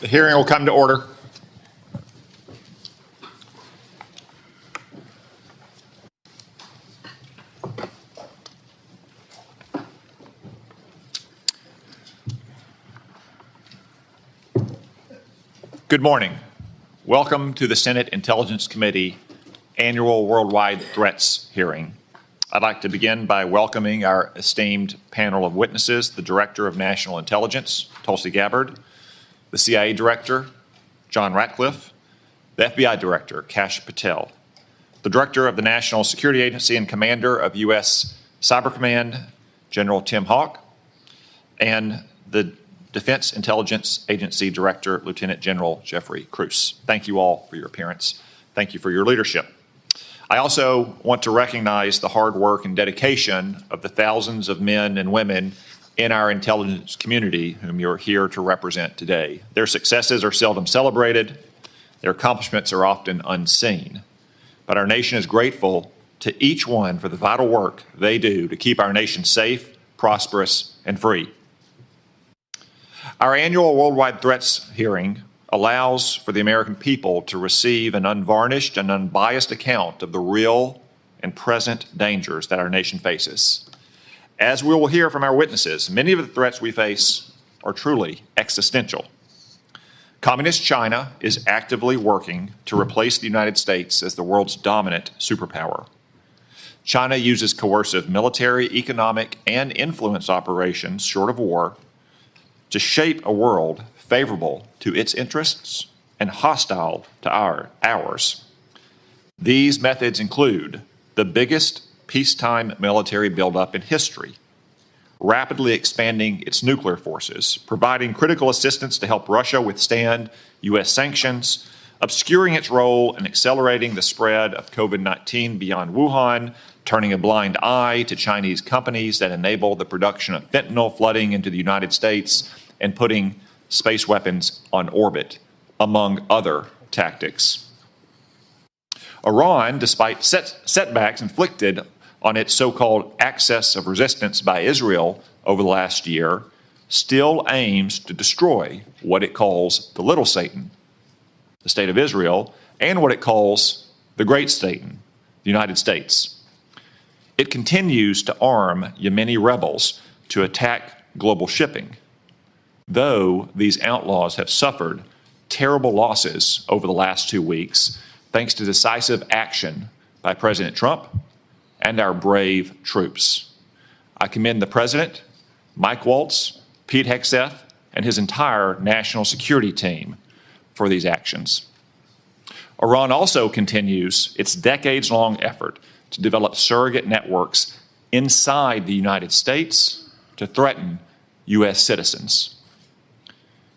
The hearing will come to order. Good morning. Welcome to the Senate Intelligence Committee Annual Worldwide Threats Hearing. I'd like to begin by welcoming our esteemed panel of witnesses, the Director of National Intelligence, Tulsi Gabbard, the CIA Director, John Ratcliffe, the FBI Director, Kash Patel, the Director of the National Security Agency and Commander of U.S. Cyber Command, General Tim Hawk, and the Defense Intelligence Agency Director, Lieutenant General Jeffrey Cruz. Thank you all for your appearance. Thank you for your leadership. I also want to recognize the hard work and dedication of the thousands of men and women in our intelligence community whom you're here to represent today. Their successes are seldom celebrated. Their accomplishments are often unseen. But our nation is grateful to each one for the vital work they do to keep our nation safe, prosperous, and free. Our annual Worldwide Threats hearing allows for the American people to receive an unvarnished and unbiased account of the real and present dangers that our nation faces. As we will hear from our witnesses, many of the threats we face are truly existential. Communist China is actively working to replace the United States as the world's dominant superpower. China uses coercive military, economic, and influence operations, short of war, to shape a world favorable to its interests and hostile to ours. These methods include the biggest peacetime military buildup in history, rapidly expanding its nuclear forces, providing critical assistance to help Russia withstand U.S. sanctions, obscuring its role in accelerating the spread of COVID-19 beyond Wuhan, turning a blind eye to Chinese companies that enable the production of fentanyl flooding into the United States, and putting space weapons on orbit, among other tactics. Iran, despite setbacks inflicted on its so-called axis of resistance by Israel over the last year, still aims to destroy what it calls the little Satan, the State of Israel, and what it calls the great Satan, the United States. It continues to arm Yemeni rebels to attack global shipping, though these outlaws have suffered terrible losses over the last 2 weeks, thanks to decisive action by President Trump and our brave troops. I commend the President, Mike Waltz, Pete Hegseth, and his entire national security team for these actions. Iran also continues its decades-long effort to develop surrogate networks inside the United States to threaten U.S. citizens.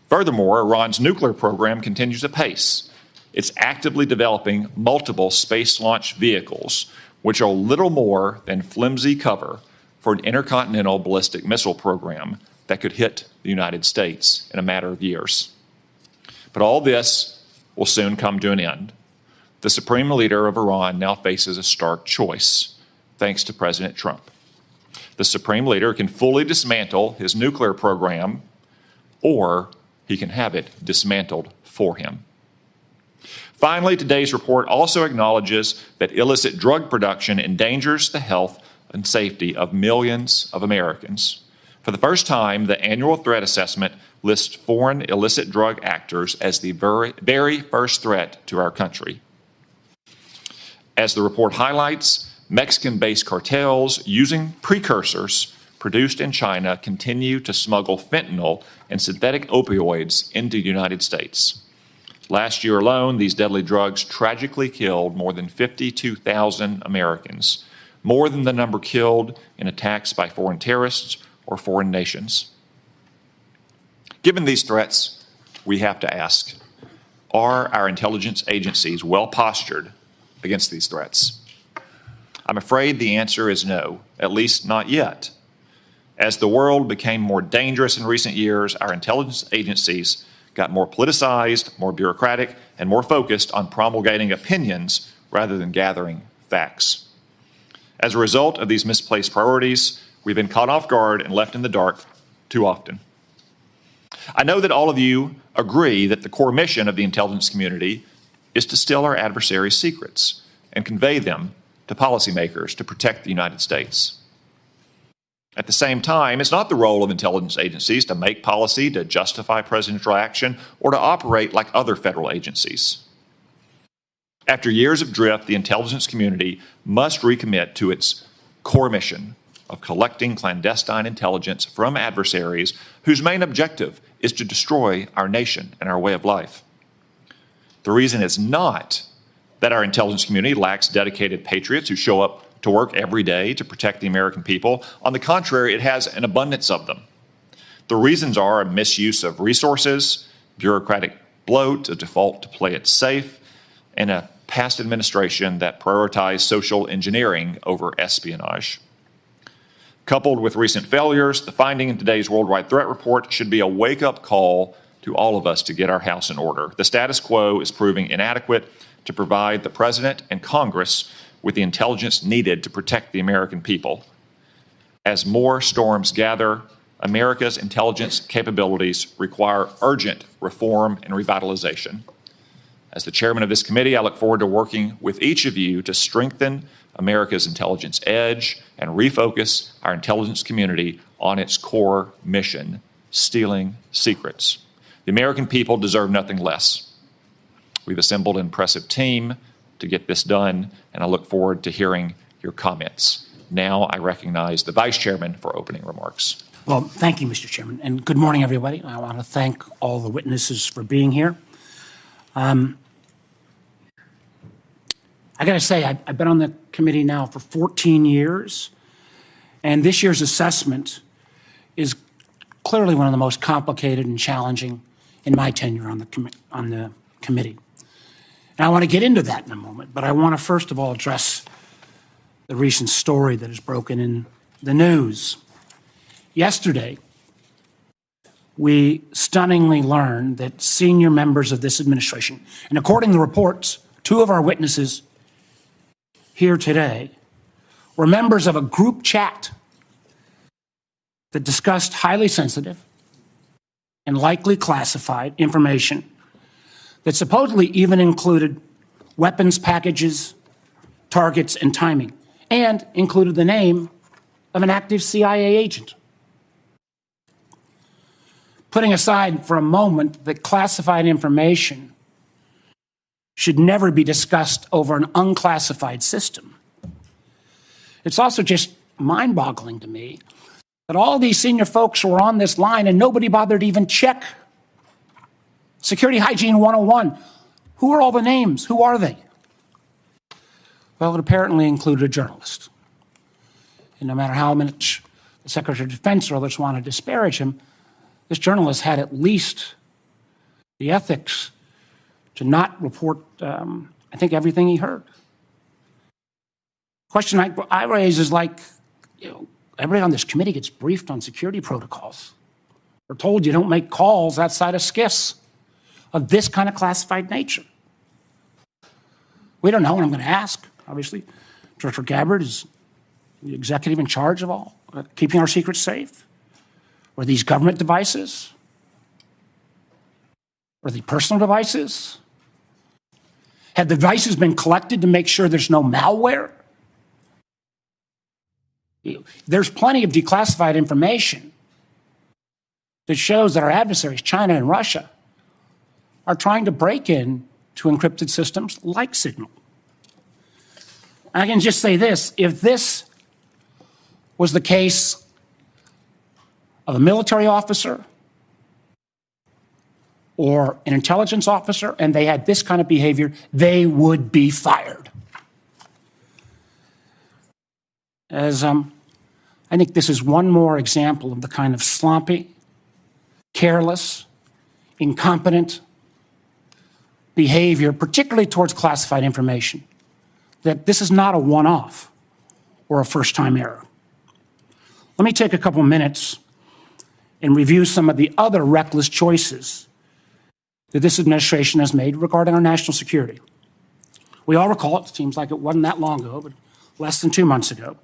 Furthermore, Iran's nuclear program continues apace. It's actively developing multiple space launch vehicles, which are little more than flimsy cover for an intercontinental ballistic missile program that could hit the United States in a matter of years. But all this will soon come to an end. The supreme leader of Iran now faces a stark choice, thanks to President Trump. The supreme leader can fully dismantle his nuclear program, or he can have it dismantled for him. Finally, today's report also acknowledges that illicit drug production endangers the health and safety of millions of Americans. For the first time, the annual threat assessment lists foreign illicit drug actors as the very first threat to our country. As the report highlights, Mexican-based cartels using precursors produced in China continue to smuggle fentanyl and synthetic opioids into the United States. Last year alone, these deadly drugs tragically killed more than 52,000 Americans, more than the number killed in attacks by foreign terrorists or foreign nations. Given these threats, we have to ask, are our intelligence agencies well postured against these threats? I'm afraid the answer is no, at least not yet. As the world became more dangerous in recent years, our intelligence agencies got more politicized, more bureaucratic, and more focused on promulgating opinions rather than gathering facts. As a result of these misplaced priorities, we've been caught off guard and left in the dark too often. I know that all of you agree that the core mission of the intelligence community is to steal our adversaries' secrets and convey them to policymakers to protect the United States. At the same time, it's not the role of intelligence agencies to make policy, to justify presidential action, or to operate like other federal agencies. After years of drift, the intelligence community must recommit to its core mission of collecting clandestine intelligence from adversaries whose main objective is to destroy our nation and our way of life. The reason is not that our intelligence community lacks dedicated patriots who show up to work every day to protect the American people. On the contrary, it has an abundance of them. The reasons are a misuse of resources, bureaucratic bloat, a default to play it safe, and a past administration that prioritized social engineering over espionage. Coupled with recent failures, the finding in today's Worldwide Threat Report should be a wake-up call to all of us to get our house in order. The status quo is proving inadequate to provide the President and Congress with the intelligence needed to protect the American people. As more storms gather, America's intelligence capabilities require urgent reform and revitalization. As the chairman of this committee, I look forward to working with each of you to strengthen America's intelligence edge and refocus our intelligence community on its core mission, stealing secrets. The American people deserve nothing less. We've assembled an impressive team to get this done, and I look forward to hearing your comments. Now I recognize the Vice Chairman for opening remarks. Well, thank you, Mr. Chairman, and good morning, everybody. I want to thank all the witnesses for being here. I got to say, I've been on the committee now for 14 years, and this year's assessment is clearly one of the most complicated and challenging in my tenure on the committee. And I want to get into that in a moment, but I want to first of all address the recent story that has broken in the news. Yesterday, we stunningly learned that senior members of this administration, and according to reports, two of our witnesses here today were members of a group chat that discussed highly sensitive and likely classified information that supposedly even included weapons packages, targets, and timing, and included the name of an active CIA agent. Putting aside for a moment that classified information should never be discussed over an unclassified system, it's also just mind-boggling to me that all these senior folks were on this line and nobody bothered to even check Security Hygiene 101. Who are all the names? Who are they? Well, it apparently included a journalist. And no matter how much the Secretary of Defense or others want to disparage him, this journalist had at least the ethics to not report, I think, everything he heard. The question I raise is like, everybody on this committee gets briefed on security protocols. We're told you don't make calls outside of SCIFs of this kind of classified nature. We don't know, and I'm going to ask, obviously. Director Gabbard is the executive in charge of all, keeping our secrets safe. Were these government devices? Were they personal devices? Had the devices been collected to make sure there's no malware? There's plenty of declassified information that shows that our adversaries, China and Russia, are trying to break in to encrypted systems like Signal. I can just say this, if this was the case of a military officer or an intelligence officer and they had this kind of behavior, they would be fired. I think this is one more example of the kind of sloppy, careless, incompetent behavior, particularly towards classified information, that this is not a one-off or a first-time error. Let me take a couple minutes and review some of the other reckless choices that this administration has made regarding our national security. We all recall, it seems like it wasn't that long ago, but less than 2 months ago,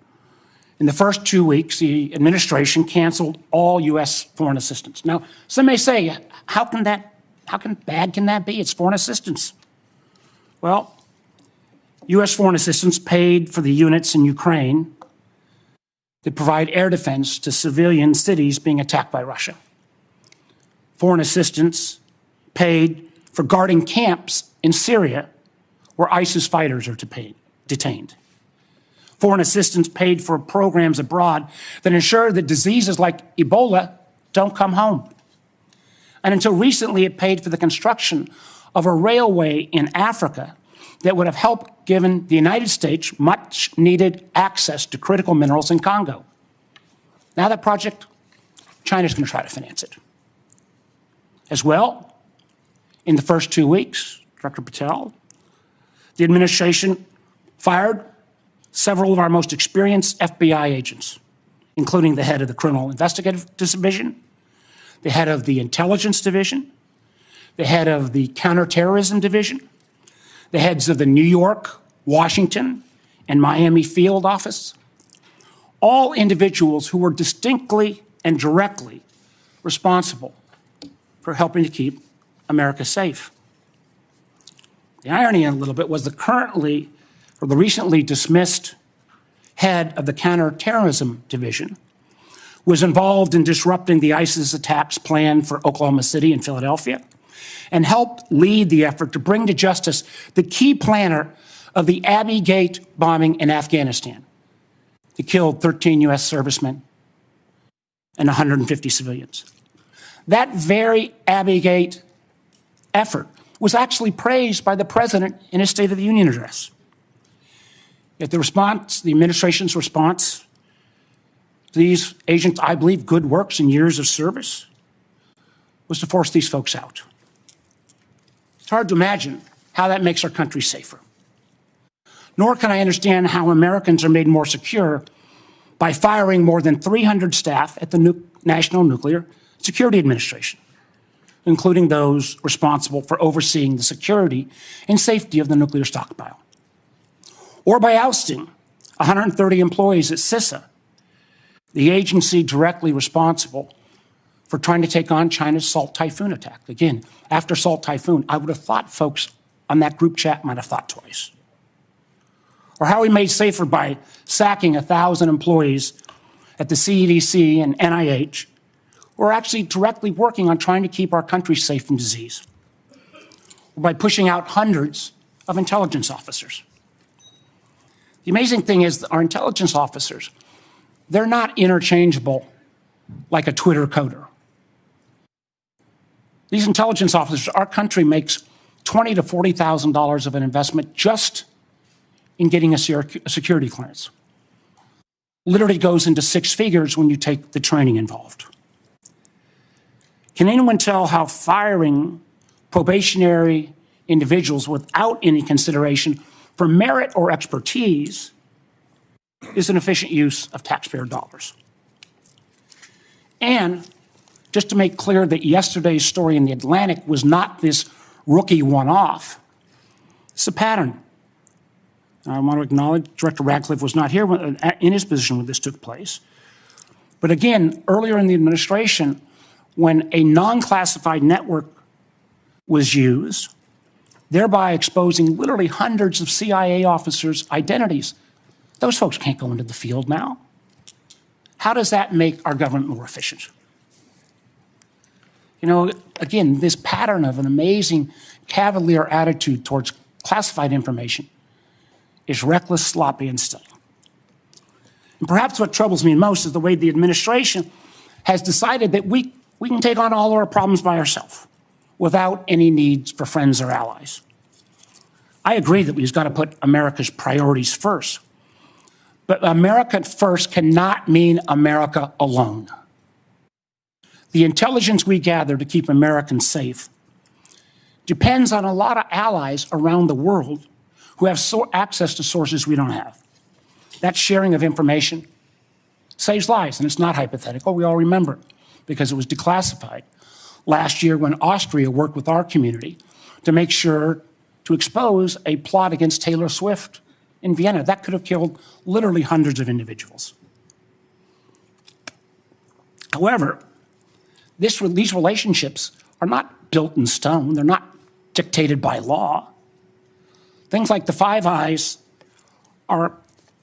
In the first 2 weeks, the administration canceled all U.S. foreign assistance. Now, some may say, how bad can that be? It's foreign assistance. Well, U.S. foreign assistance paid for the units in Ukraine that provide air defense to civilian cities being attacked by Russia. Foreign assistance paid for guarding camps in Syria where ISIS fighters are detained. Foreign assistance paid for programs abroad that ensure that diseases like Ebola don't come home. And until recently, it paid for the construction of a railway in Africa that would have helped given the United States much needed access to critical minerals in Congo. Now that project, China's going to try to finance it. As well, in the first 2 weeks, Director Patel, the administration fired several of our most experienced FBI agents, including the head of the Criminal Investigative Division, the head of the Intelligence Division, the head of the Counterterrorism Division, the heads of the New York, Washington, and Miami field office, all individuals who were distinctly and directly responsible for helping to keep America safe. The irony in a little bit was the recently dismissed head of the Counterterrorism Division was involved in disrupting the ISIS attacks planned for Oklahoma City and Philadelphia, and helped lead the effort to bring to justice the key planner of the Abbey Gate bombing in Afghanistan that killed 13 U.S. servicemen and 150 civilians. That very Abbey Gate effort was actually praised by the president in his State of the Union address. Yet the administration's response to these agents, I believe, good works and years of service, was to force these folks out. It's hard to imagine how that makes our country safer. Nor can I understand how Americans are made more secure by firing more than 300 staff at the National Nuclear Security Administration, including those responsible for overseeing the security and safety of the nuclear stockpile. Or by ousting 130 employees at CISA, the agency directly responsible for trying to take on China's Salt Typhoon attack. Again, after Salt Typhoon, I would have thought folks on that group chat might have thought twice. Or how we made safer by sacking 1,000 employees at the CDC and NIH who are actually directly working on trying to keep our country safe from disease. Or by pushing out hundreds of intelligence officers. The amazing thing is that our intelligence officers, they're not interchangeable like a Twitter coder. These intelligence officers, our country makes $20,000 to $40,000 of an investment just in getting a security clearance. Literally goes into six figures when you take the training involved. Can anyone tell how firing probationary individuals without any consideration for merit or expertise is an efficient use of taxpayer dollars? And just to make clear that yesterday's story in The Atlantic was not this rookie one-off, it's a pattern. I want to acknowledge Director Ratcliffe was not here in his position when this took place. But again, earlier in the administration, when a non-classified network was used, thereby exposing literally hundreds of CIA officers' identities, those folks can't go into the field now. How does that make our government more efficient? You know, again, this pattern of an amazing cavalier attitude towards classified information is reckless, sloppy, and silly. And perhaps what troubles me most is the way the administration has decided that we can take on all our problems by ourselves without any needs for friends or allies. I agree that we've got to put America's priorities first. But America first cannot mean America alone. The intelligence we gather to keep Americans safe depends on a lot of allies around the world who have access to sources we don't have. That sharing of information saves lives, and it's not hypothetical. We all remember, because it was declassified last year when Austria worked with our community to make sure to expose a plot against Taylor Swift in Vienna. That could have killed literally hundreds of individuals. However, these relationships are not built in stone. They're not dictated by law. Things like the Five Eyes are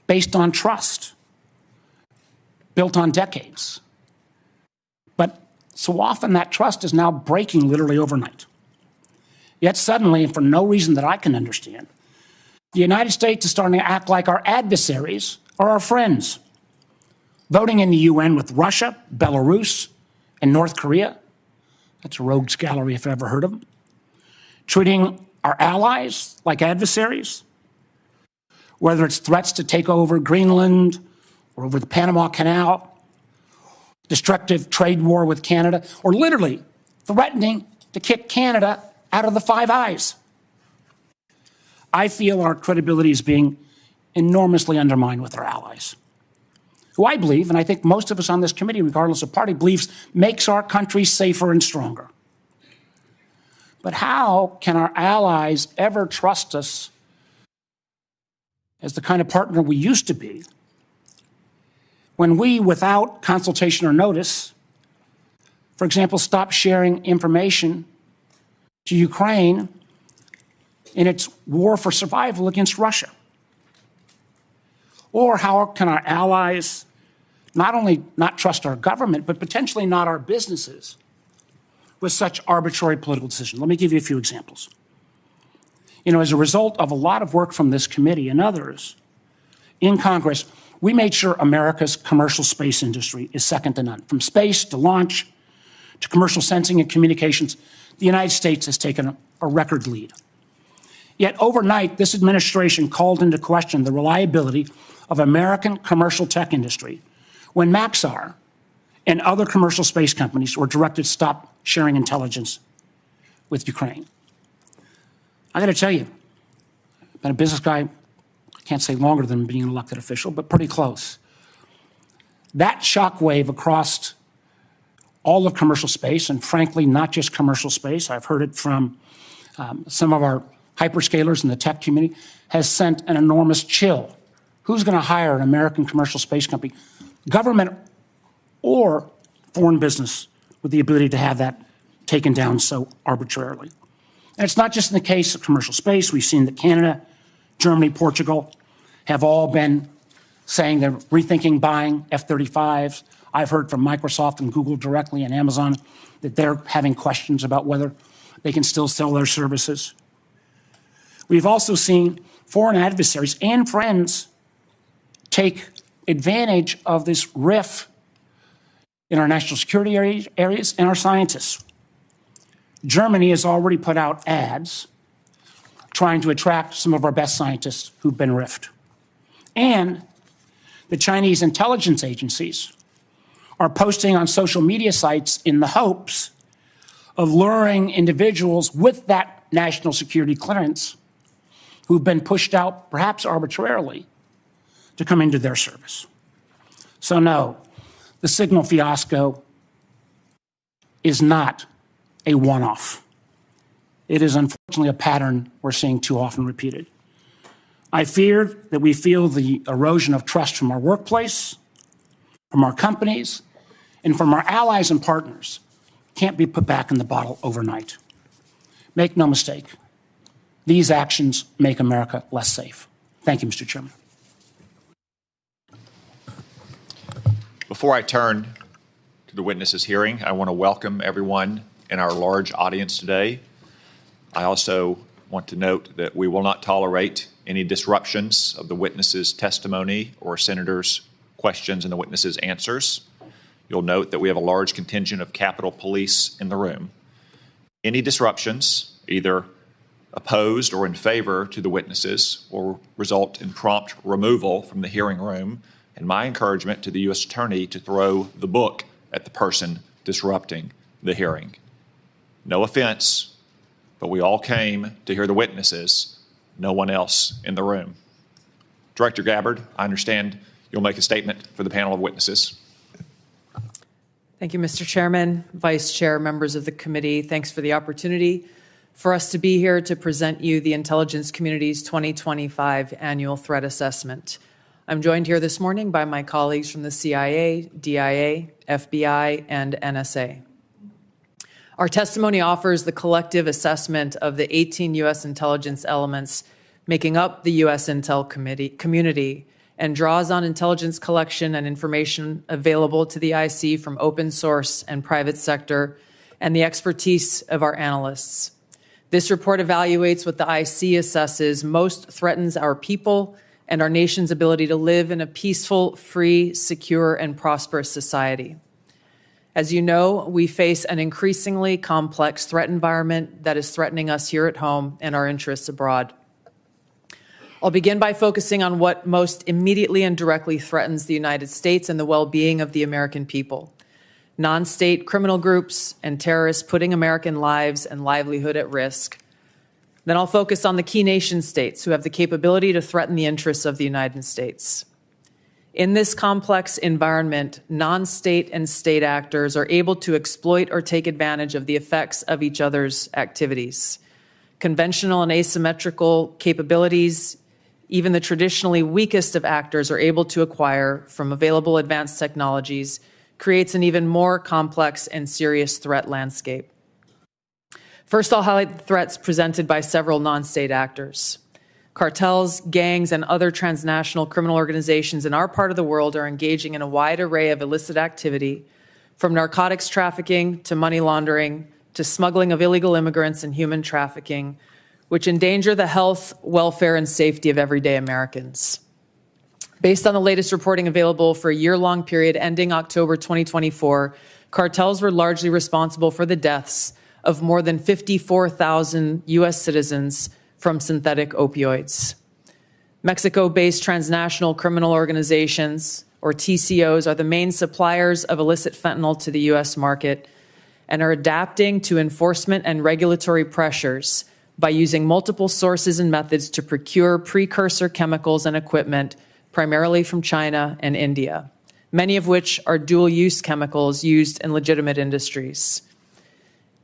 based on trust, built on decades. But so often that trust is now breaking literally overnight. Yet suddenly, and for no reason that I can understand, the United States is starting to act like our adversaries are our friends, voting in the UN with Russia, Belarus, and North Korea. That's a rogues gallery if I've ever heard of them. Treating our allies like adversaries, whether it's threats to take over Greenland or over the Panama Canal, destructive trade war with Canada, or literally threatening to kick Canada out of the Five Eyes. I feel our credibility is being enormously undermined with our allies, who I believe, and I think most of us on this committee, regardless of party, believes makes our country safer and stronger. But how can our allies ever trust us as the kind of partner we used to be when we, without consultation or notice, for example, stop sharing information to Ukraine in its war for survival against Russia? Or how can our allies not only not trust our government, but potentially not our businesses with such arbitrary political decisions? Let me give you a few examples. As a result of a lot of work from this committee and others in Congress, we made sure America's commercial space industry is second to none. From space to launch to commercial sensing and communications, the United States has taken a record lead. Yet overnight, this administration called into question the reliability of American commercial tech industry when Maxar and other commercial space companies were directed to stop sharing intelligence with Ukraine. I got to tell you, I've been a business guy, I can't say longer than being an elected official, but pretty close. That shockwave across all of commercial space, and frankly, not just commercial space, I've heard it from some of our hyperscalers in the tech community, has sent an enormous chill. Who's going to hire an American commercial space company, government or foreign business, with the ability to have that taken down so arbitrarily? And it's not just in the case of commercial space. We've seen that Canada, Germany, Portugal have all been saying they're rethinking buying F-35s. I've heard from Microsoft and Google directly and Amazon that they're having questions about whether they can still sell their services. We've also seen foreign adversaries and friends take advantage of this rift in our national security areas and our scientists. Germany has already put out ads trying to attract some of our best scientists who've been rifted. And the Chinese intelligence agencies are posting on social media sites in the hopes of luring individuals with that national security clearance who've been pushed out, perhaps arbitrarily, to come into their service. So no, the Signal fiasco is not a one-off. It is unfortunately a pattern we're seeing too often repeated. I fear that we feel the erosion of trust from our workplace, from our companies, and from our allies and partners can't be put back in the bottle overnight. Make no mistake, these actions make America less safe. Thank you, Mr. Chairman. Before I turn to the witnesses' hearing, I want to welcome everyone in our large audience today. I also want to note that we will not tolerate any disruptions of the witnesses' testimony or senators' questions and the witnesses' answers. You'll note that we have a large contingent of Capitol Police in the room. Any disruptions, either opposed or in favor to the witnesses, will result in prompt removal from the hearing room, and my encouragement to the U.S. Attorney to throw the book at the person disrupting the hearing. No offense, but we all came to hear the witnesses, no one else in the room. Director Gabbard, I understand you'll make a statement for the panel of witnesses. Thank you, Mr. Chairman, Vice Chair, members of the committee. Thanks for the opportunity for us to be here to present you the intelligence community's 2025 annual threat assessment. I'm joined here this morning by my colleagues from the CIA, DIA, FBI, and NSA. Our testimony offers the collective assessment of the 18 U.S. intelligence elements making up the U.S. Intel community and draws on intelligence collection and information available to the IC from open source and private sector and the expertise of our analysts. This report evaluates what the IC assesses most threatens our people and our nation's ability to live in a peaceful, free, secure, and prosperous society. As you know, we face an increasingly complex threat environment that is threatening us here at home and our interests abroad. I'll begin by focusing on what most immediately and directly threatens the United States and the well-being of the American people: non-state criminal groups and terrorists putting American lives and livelihood at risk. Then I'll focus on the key nation states who have the capability to threaten the interests of the United States. In this complex environment, non-state and state actors are able to exploit or take advantage of the effects of each other's activities. Conventional and asymmetrical capabilities, even the traditionally weakest of actors are able to acquire from available advanced technologies, creates an even more complex and serious threat landscape. First, I'll highlight the threats presented by several non-state actors. Cartels, gangs, and other transnational criminal organizations in our part of the world are engaging in a wide array of illicit activity, from narcotics trafficking to money laundering to smuggling of illegal immigrants and human trafficking, which endanger the health, welfare, and safety of everyday Americans. Based on the latest reporting available for a year-long period ending October 2024, cartels were largely responsible for the deaths of more than 54,000 U.S. citizens from synthetic opioids. Mexico-based transnational criminal organizations, or TCOs, are the main suppliers of illicit fentanyl to the U.S. market and are adapting to enforcement and regulatory pressures by using multiple sources and methods to procure precursor chemicals and equipment, primarily from China and India, many of which are dual-use chemicals used in legitimate industries.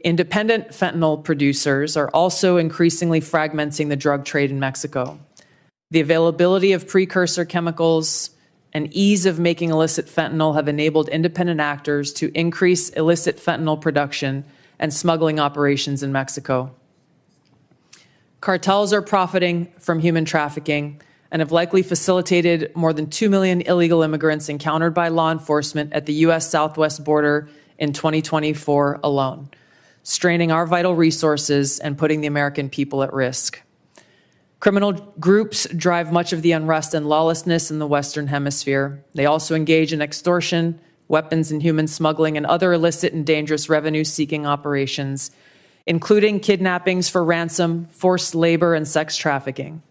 Independent fentanyl producers are also increasingly fragmenting the drug trade in Mexico. The availability of precursor chemicals and ease of making illicit fentanyl have enabled independent actors to increase illicit fentanyl production and smuggling operations in Mexico. Cartels are profiting from human trafficking and have likely facilitated more than 2 million illegal immigrants encountered by law enforcement at the U.S. southwest border in 2024 alone, straining our vital resources and putting the American people at risk. Criminal groups drive much of the unrest and lawlessness in the Western Hemisphere. They also engage in extortion, weapons and human smuggling, and other illicit and dangerous revenue-seeking operations, including kidnappings for ransom, forced labor, and sex trafficking.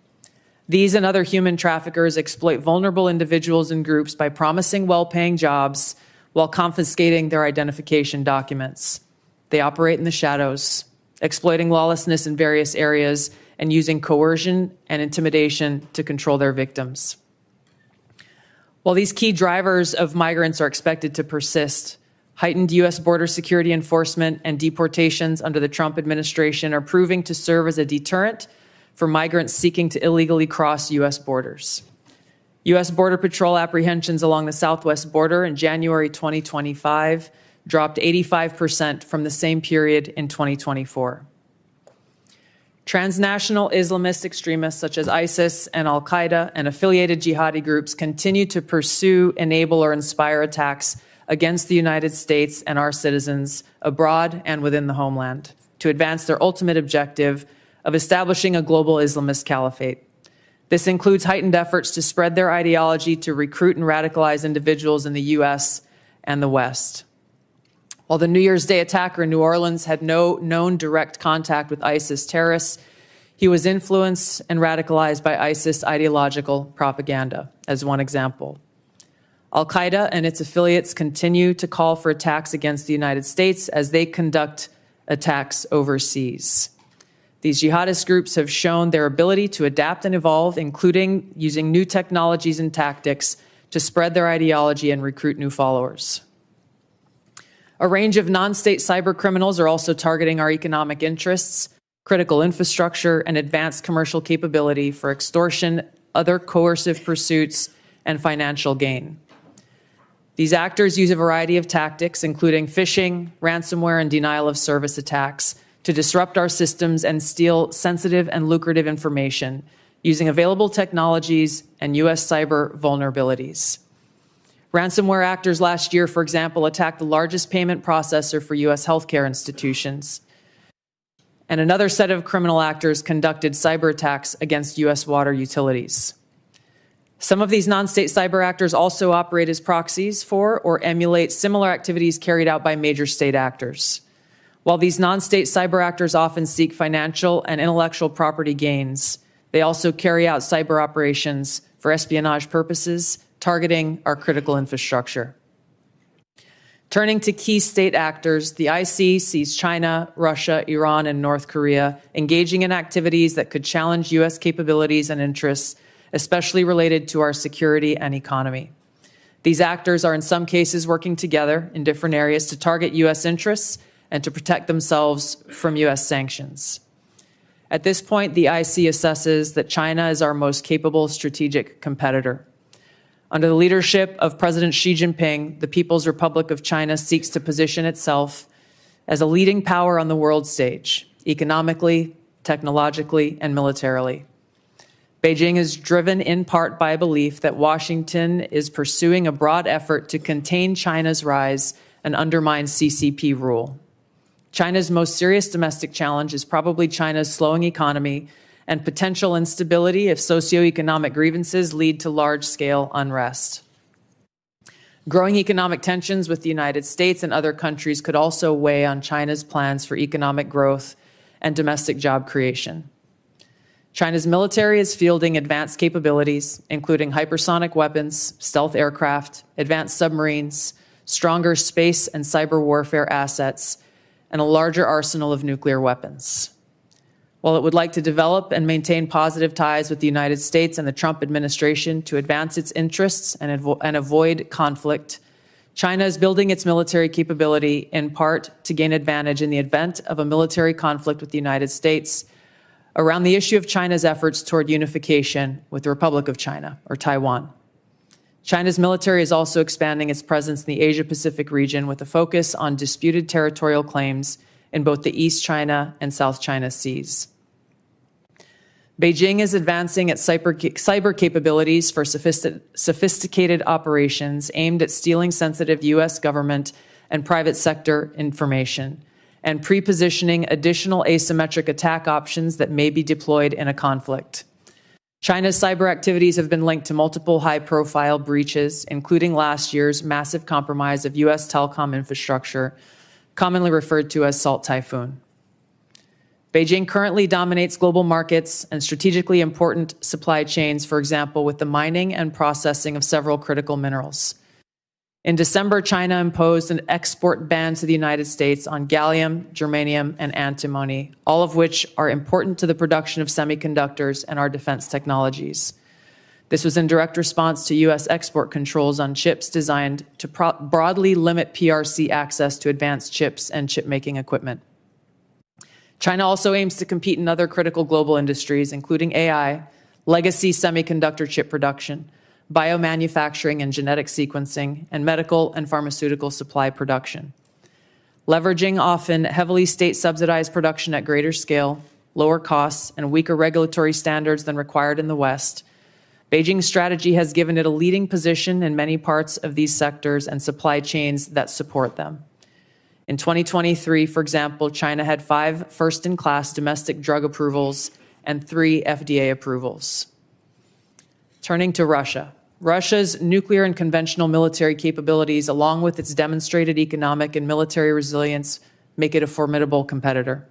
These and other human traffickers exploit vulnerable individuals and groups by promising well-paying jobs while confiscating their identification documents. They operate in the shadows, exploiting lawlessness in various areas and using coercion and intimidation to control their victims. While these key drivers of migrants are expected to persist, heightened U.S. border security enforcement and deportations under the Trump administration are proving to serve as a deterrent for migrants seeking to illegally cross U.S. borders. U.S. Border Patrol apprehensions along the southwest border in January 2025 dropped 85% from the same period in 2024. Transnational Islamist extremists such as ISIS and al-Qaeda and affiliated jihadi groups continue to pursue, enable, or inspire attacks against the United States and our citizens abroad and within the homeland to advance their ultimate objective of establishing a global Islamist caliphate. This includes heightened efforts to spread their ideology to recruit and radicalize individuals in the U.S. and the West. While the New Year's Day attacker in New Orleans had no known direct contact with ISIS terrorists, he was influenced and radicalized by ISIS ideological propaganda, as one example. Al-Qaeda and its affiliates continue to call for attacks against the United States as they conduct attacks overseas. These jihadist groups have shown their ability to adapt and evolve, including using new technologies and tactics to spread their ideology and recruit new followers. A range of non-state cyber criminals are also targeting our economic interests, critical infrastructure, and advanced commercial capability for extortion, other coercive pursuits, and financial gain. These actors use a variety of tactics, including phishing, ransomware, and denial of service attacks, to disrupt our systems and steal sensitive and lucrative information using available technologies and U.S. cyber vulnerabilities. Ransomware actors last year, for example, attacked the largest payment processor for U.S. healthcare institutions. And another set of criminal actors conducted cyber attacks against U.S. water utilities. Some of these non-state cyber actors also operate as proxies for or emulate similar activities carried out by major state actors. While these non-state cyber actors often seek financial and intellectual property gains, they also carry out cyber operations for espionage purposes, targeting our critical infrastructure. Turning to key state actors, the IC sees China, Russia, Iran, and North Korea engaging in activities that could challenge U.S. capabilities and interests, especially related to our security and economy. These actors are in some cases working together in different areas to target U.S. interests and to protect themselves from U.S. sanctions. At this point, the IC assesses that China is our most capable strategic competitor. Under the leadership of President Xi Jinping, the People's Republic of China seeks to position itself as a leading power on the world stage, economically, technologically, and militarily. Beijing is driven in part by a belief that Washington is pursuing a broad effort to contain China's rise and undermine CCP rule. China's most serious domestic challenge is probably China's slowing economy and potential instability if socioeconomic grievances lead to large-scale unrest. Growing economic tensions with the United States and other countries could also weigh on China's plans for economic growth and domestic job creation. China's military is fielding advanced capabilities, including hypersonic weapons, stealth aircraft, advanced submarines, stronger space and cyber warfare assets, and a larger arsenal of nuclear weapons. While it would like to develop and maintain positive ties with the United States and the Trump administration to advance its interests and avoid conflict, China is building its military capability in part to gain advantage in the event of a military conflict with the United States around the issue of China's efforts toward unification with the Republic of China, or Taiwan. China's military is also expanding its presence in the Asia-Pacific region with a focus on disputed territorial claims in both the East China and South China Seas. Beijing is advancing its cyber capabilities for sophisticated operations aimed at stealing sensitive U.S. government and private sector information and pre-positioning additional asymmetric attack options that may be deployed in a conflict. China's cyber activities have been linked to multiple high-profile breaches, including last year's massive compromise of U.S. telecom infrastructure, commonly referred to as Salt Typhoon. Beijing currently dominates global markets and strategically important supply chains, for example, with the mining and processing of several critical minerals. In December, China imposed an export ban to the United States on gallium, germanium, and antimony, all of which are important to the production of semiconductors and our defense technologies. This was in direct response to U.S. export controls on chips designed to broadly limit PRC access to advanced chips and chip-making equipment. China also aims to compete in other critical global industries, including AI, legacy semiconductor chip production, biomanufacturing and genetic sequencing, and medical and pharmaceutical supply production. Leveraging often heavily state-subsidized production at greater scale, lower costs, and weaker regulatory standards than required in the West, Beijing's strategy has given it a leading position in many parts of these sectors and supply chains that support them. In 2023, for example, China had 5 first-in-class domestic drug approvals and 3 FDA approvals. Turning to Russia. Russia's nuclear and conventional military capabilities, along with its demonstrated economic and military resilience, make it a formidable competitor.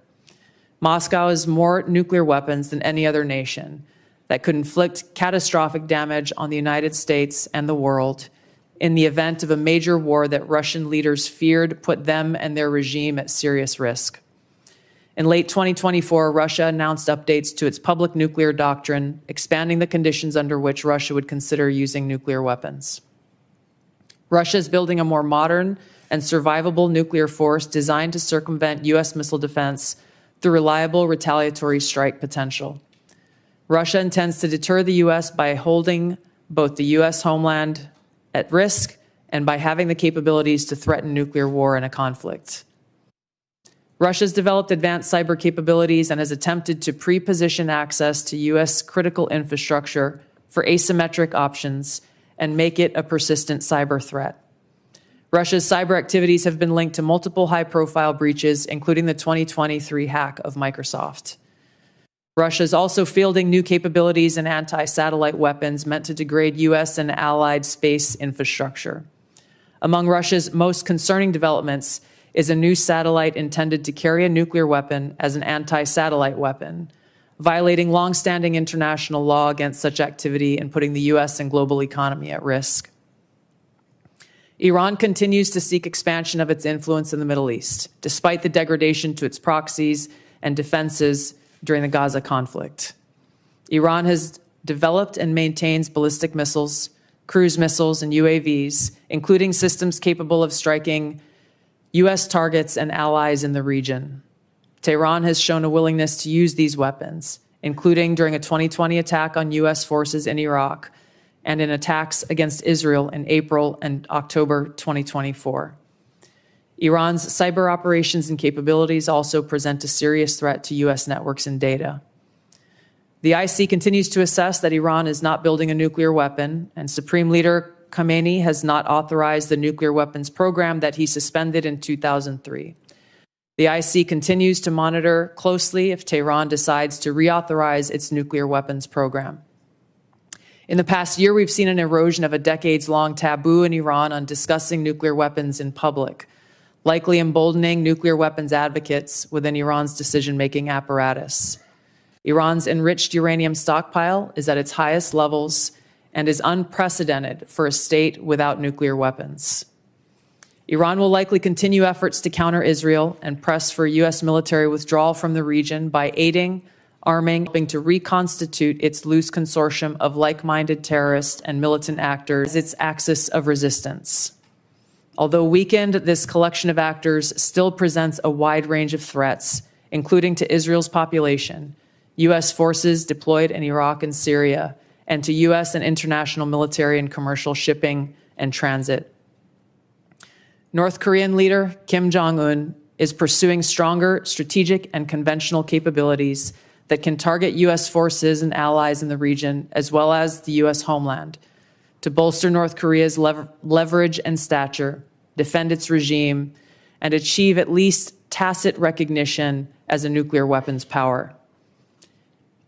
Moscow has more nuclear weapons than any other nation that could inflict catastrophic damage on the United States and the world in the event of a major war that Russian leaders feared put them and their regime at serious risk. In late 2024, Russia announced updates to its public nuclear doctrine, expanding the conditions under which Russia would consider using nuclear weapons. Russia is building a more modern and survivable nuclear force designed to circumvent U.S. missile defense through reliable retaliatory strike potential. Russia intends to deter the U.S. by holding both the U.S. homeland at risk and by having the capabilities to threaten nuclear war in a conflict. Russia's developed advanced cyber capabilities and has attempted to pre-position access to U.S. critical infrastructure for asymmetric options and make it a persistent cyber threat. Russia's cyber activities have been linked to multiple high-profile breaches, including the 2023 hack of Microsoft. Russia is also fielding new capabilities in anti-satellite weapons meant to degrade U.S. and allied space infrastructure. Among Russia's most concerning developments is a new satellite intended to carry a nuclear weapon as an anti-satellite weapon, violating long-standing international law against such activity and putting the U.S. and global economy at risk. Iran continues to seek expansion of its influence in the Middle East, despite the degradation to its proxies and defenses during the Gaza conflict. Iran has developed and maintains ballistic missiles, cruise missiles, and UAVs, including systems capable of striking U.S. targets and allies in the region. Tehran has shown a willingness to use these weapons, including during a 2020 attack on U.S. forces in Iraq and in attacks against Israel in April and October 2024. Iran's cyber operations and capabilities also present a serious threat to U.S. networks and data. The IC continues to assess that Iran is not building a nuclear weapon, and Supreme Leader Khamenei has not authorized the nuclear weapons program that he suspended in 2003. The IC continues to monitor closely if Tehran decides to reauthorize its nuclear weapons program. In the past year, we've seen an erosion of a decades-long taboo in Iran on discussing nuclear weapons in public, likely emboldening nuclear weapons advocates within Iran's decision-making apparatus. Iran's enriched uranium stockpile is at its highest levels and is unprecedented for a state without nuclear weapons. Iran will likely continue efforts to counter Israel and press for U.S. military withdrawal from the region by aiding, arming, helping to reconstitute its loose consortium of like-minded terrorist and militant actors as its axis of resistance. Although weakened, this collection of actors still presents a wide range of threats, including to Israel's population, U.S. forces deployed in Iraq and Syria, and to U.S. and international military and commercial shipping and transit. North Korean leader Kim Jong-un is pursuing stronger strategic and conventional capabilities that can target U.S. forces and allies in the region, as well as the U.S. homeland, to bolster North Korea's leverage and stature, defend its regime, and achieve at least tacit recognition as a nuclear weapons power.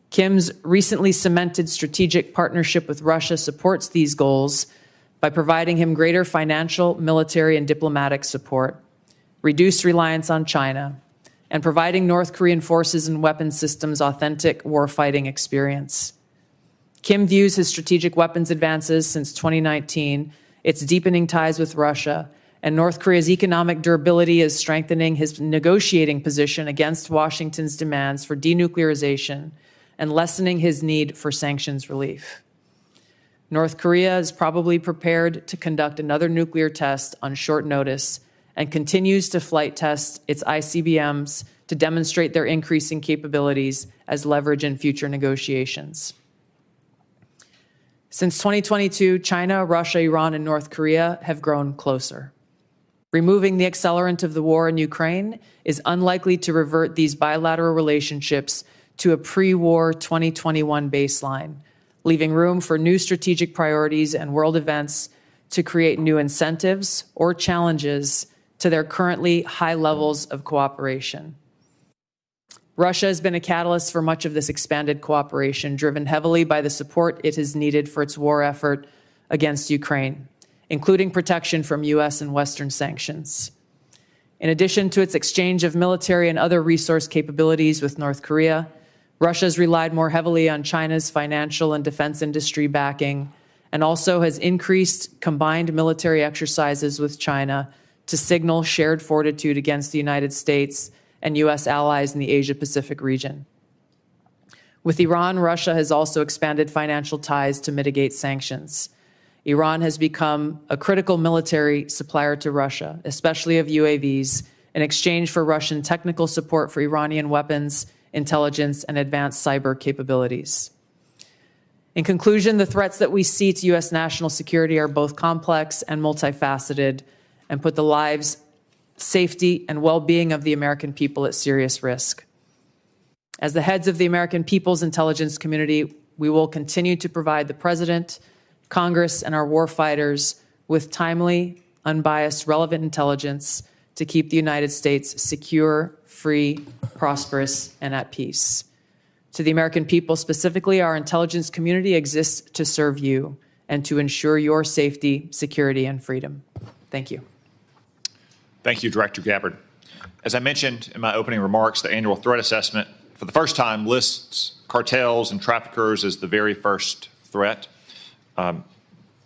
Kim's recently cemented strategic partnership with Russia supports these goals by providing him greater financial, military, and diplomatic support, reduced reliance on China, and providing North Korean forces and weapons systems authentic warfighting experience. Kim views his strategic weapons advances since 2019, its deepening ties with Russia, and North Korea's economic durability as strengthening his negotiating position against Washington's demands for denuclearization and lessening his need for sanctions relief. North Korea is probably prepared to conduct another nuclear test on short notice and continues to flight test its ICBMs to demonstrate their increasing capabilities as leverage in future negotiations. Since 2022, China, Russia, Iran, and North Korea have grown closer. Removing the accelerant of the war in Ukraine is unlikely to revert these bilateral relationships to a pre-war 2021 baseline, leaving room for new strategic priorities and world events to create new incentives or challenges to their currently high levels of cooperation. Russia has been a catalyst for much of this expanded cooperation, driven heavily by the support it has needed for its war effort against Ukraine, including protection from U.S. and Western sanctions. In addition to its exchange of military and other resource capabilities with North Korea, Russia has relied more heavily on China's financial and defense industry backing, and also has increased combined military exercises with China to signal shared fortitude against the United States and U.S. allies in the Asia-Pacific region. With Iran, Russia has also expanded financial ties to mitigate sanctions. Iran has become a critical military supplier to Russia, especially of UAVs, in exchange for Russian technical support for Iranian weapons, intelligence, and advanced cyber capabilities. In conclusion, the threats that we see to U.S. national security are both complex and multifaceted and put the lives, safety, and well-being of the American people at serious risk. As the heads of the American people's intelligence community, we will continue to provide the President, Congress, and our warfighters with timely, unbiased, relevant intelligence to keep the United States secure, free, prosperous, and at peace. To the American people specifically, our intelligence community exists to serve you and to ensure your safety, security, and freedom. Thank you. Thank you, Director Gabbard. As I mentioned in my opening remarks, the annual threat assessment for the first time lists cartels and traffickers as the very first threat.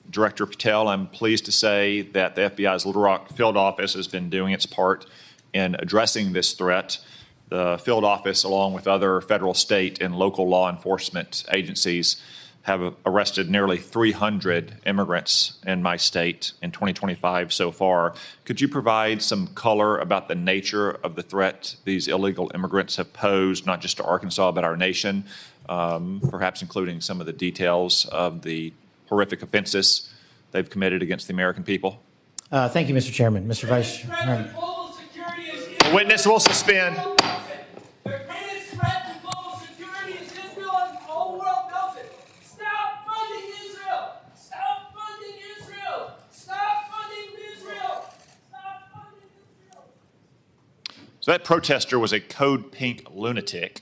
Director Patel, I'm pleased to say that the FBI's Little Rock field office has been doing its part in addressing this threat. The field office, along with other federal, state, and local law enforcement agencies, have arrested nearly 300 immigrants in my state in 2025 so far. Could you provide some color about the nature of the threat these illegal immigrants have posed, not just to Arkansas, but our nation, perhaps including some of the details of the horrific offenses they've committed against the American people? Thank you, Mr. Chairman. Mr. Vice Chairman. The witness will suspend. So that protester was a Code Pink lunatic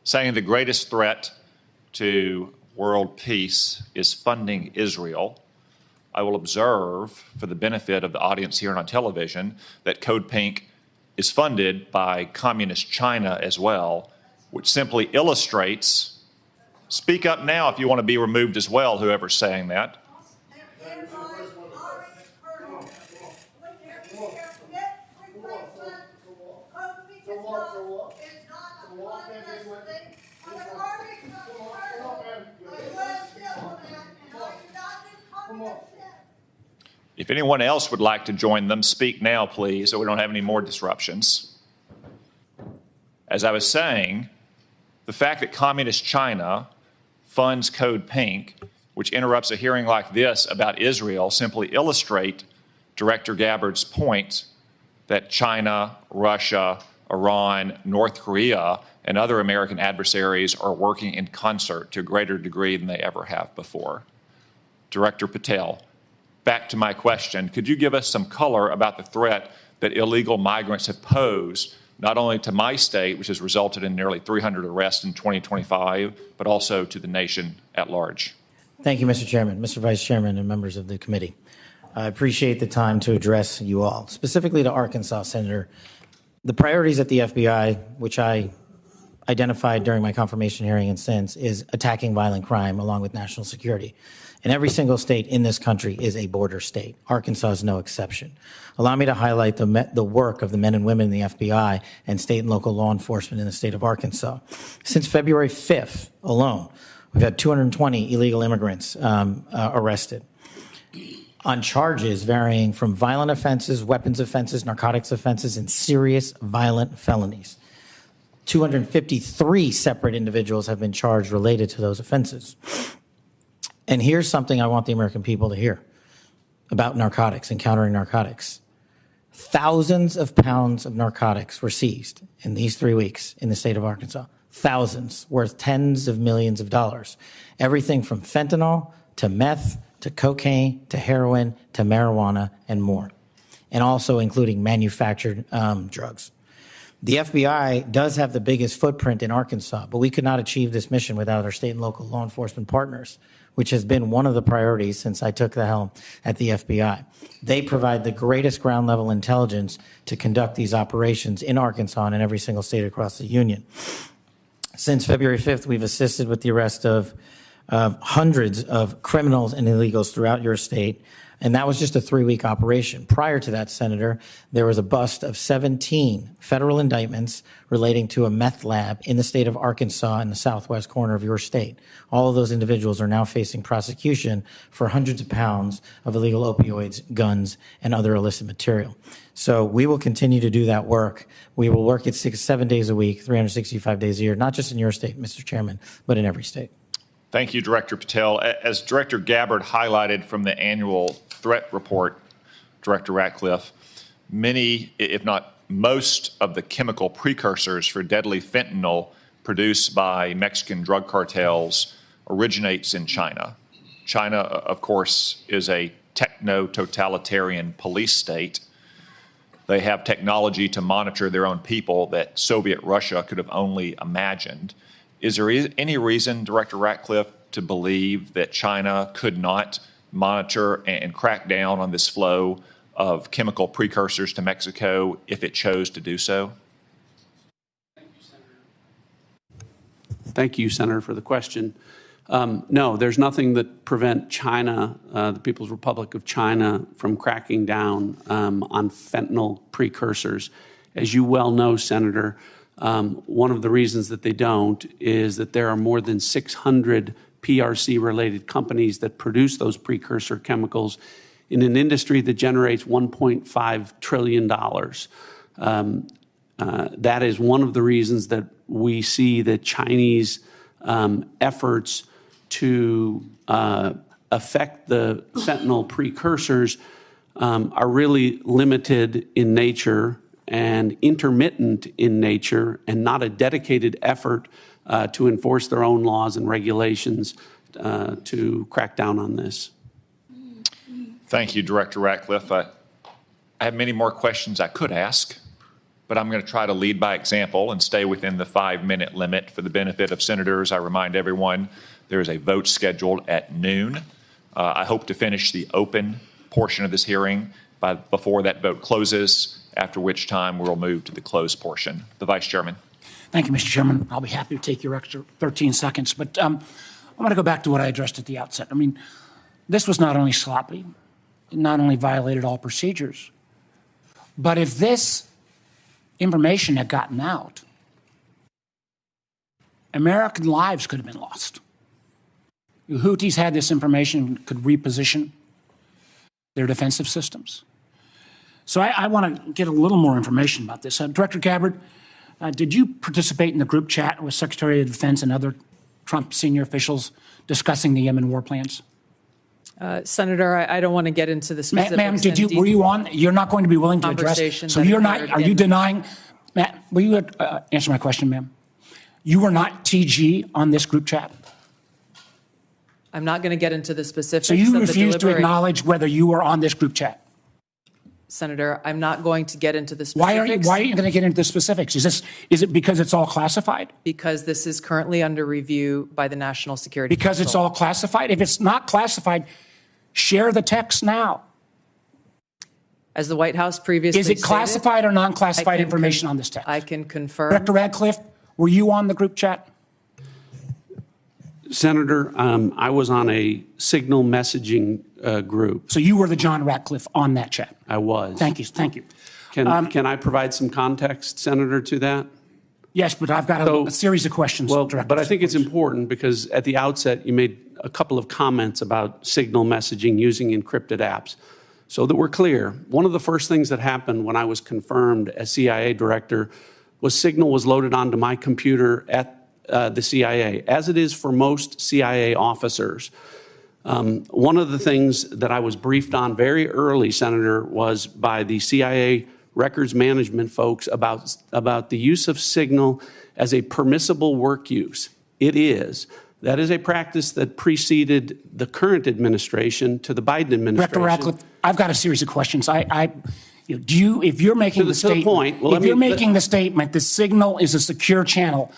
saying the greatest threat to world peace is funding Israel. I will observe, for the benefit of the audience here on television, that Code Pink is funded by communist China as well, which simply illustrates, speak up now if you want to be removed as well, whoever's saying that. If anyone else would like to join them, speak now, please, so we don't have any more disruptions. As I was saying, the fact that communist China funds Code Pink, which interrupts a hearing like this about Israel, simply illustrate Director Gabbard's point that China, Russia, Iran, North Korea, and other American adversaries are working in concert to a greater degree than they ever have before. Director Patel, back to my question, could you give us some color about the threat that illegal migrants have posed, not only to my state, which has resulted in nearly 300 arrests in 2025, but also to the nation at large? Thank you, Mr. Chairman, Mr. Vice Chairman, and members of the committee. I appreciate the time to address you all, specifically to Arkansas, Senator. The priorities at the FBI, which I identified during my confirmation hearing and since, is attacking violent crime along with national security. And every single state in this country is a border state. Arkansas is no exception. Allow me to highlight the work of the men and women in the FBI and state and local law enforcement in the state of Arkansas. Since February 5th alone, we've had 220 illegal immigrants arrested on charges varying from violent offenses, weapons offenses, narcotics offenses, and serious violent felonies. 253 separate individuals have been charged related to those offenses. And here's something I want the American people to hear about narcotics and countering narcotics. Thousands of pounds of narcotics were seized in these 3 weeks in the state of Arkansas. Thousands, worth tens of millions of dollars. Everything from fentanyl to meth to cocaine to heroin to marijuana and more. And also including manufactured drugs. The FBI does have the biggest footprint in Arkansas, but we could not achieve this mission without our state and local law enforcement partners, which has been one of the priorities since I took the helm at the FBI. They provide the greatest ground level intelligence to conduct these operations in Arkansas and in every single state across the union. Since February 5th, we've assisted with the arrest of hundreds of criminals and illegals throughout your state. And that was just a 3-week operation. Prior to that, Senator, there was a bust of 17 federal indictments relating to a meth lab in the state of Arkansas in the southwest corner of your state. All of those individuals are now facing prosecution for hundreds of pounds of illegal opioids, guns, and other illicit material. So we will continue to do that work. We will work it 6-7 days a week, 365 days a year, not just in your state, Mr. Chairman, but in every state. Thank you, Director Patel. As Director Gabbard highlighted from the annual threat report, Director Ratcliffe, many, if not most, of the chemical precursors for deadly fentanyl produced by Mexican drug cartels originates in China. China, of course, is a techno-totalitarian police state. They have technology to monitor their own people that Soviet Russia could have only imagined. Is there any reason, Director Ratcliffe, to believe that China could not monitor and crack down on this flow of chemical precursors to Mexico if it chose to do so? Thank you, Senator, for the question. No, there's nothing that prevent China, the People's Republic of China, from cracking down on fentanyl precursors. As you well know, Senator, one of the reasons that they don't is that there are more than 600 PRC-related companies that produce those precursor chemicals in an industry that generates $1.5 trillion. That is one of the reasons that we see that Chinese efforts to affect the fentanyl precursors are really limited in nature and intermittent in nature, and not a dedicated effort to enforce their own laws and regulations to crack down on this. Thank you, Director Ratcliffe. I have many more questions I could ask, but I'm going to try to lead by example and stay within the 5-minute limit for the benefit of senators. I remind everyone there is a vote scheduled at noon. I hope to finish the open portion of this hearing before that vote closes, after which time we'll move to the closed portion. The Vice Chairman. Thank you, Mr. Chairman. I'll be happy to take your extra 13 seconds, but I want to go back to what I addressed at the outset. I mean, this was not only sloppy, it not only violated all procedures, but if this information had gotten out, American lives could have been lost. The Houthis had this information, could reposition their defensive systems. So I want to get a little more information about this. Director Gabbard, did you participate in the group chat with Secretary of Defense and other Trump senior officials discussing the Yemen war plans? Senator, I don't want to get into the specifics. Ma'am, were you on? You're not going to be willing to address. So you're not, are you denying, Matt, will you answer my question, ma'am? You were not TG on this group chat? I'm not going to get into the specifics. So you refuse to acknowledge whether you were on this group chat? Senator, I'm not going to get into the specifics. Why are you going to get into the specifics? Is it because it's all classified? Because this is currently under review by the National Security Because Council. it's all classified? If it's not classified, share the text now. As the White House previously Is it classified stated, or non-classified information on this text? I can confirm. Director Radcliffe, were you on the group chat? Senator, I was on a signal messaging group. So you were the John Ratcliffe on that chat? I was. Thank you. Thank you. Can I provide some context, Senator, to that? Yes, but I've got a series of questions. Well, but I think it's important because at the outset you made a couple of comments about signal messaging using encrypted apps. So that we're clear, one of the first things that happened when I was confirmed as CIA director was signal was loaded onto my computer at the CIA, as it is for most CIA officers. One of the things that I was briefed on very early, Senator, was by the CIA records management folks about the use of signal as a permissible work use. It is. That is a practice that preceded the current administration to the Biden administration. Director Ratcliffe, I've got a series of questions. If you're making the statement, the signal is a secure channel.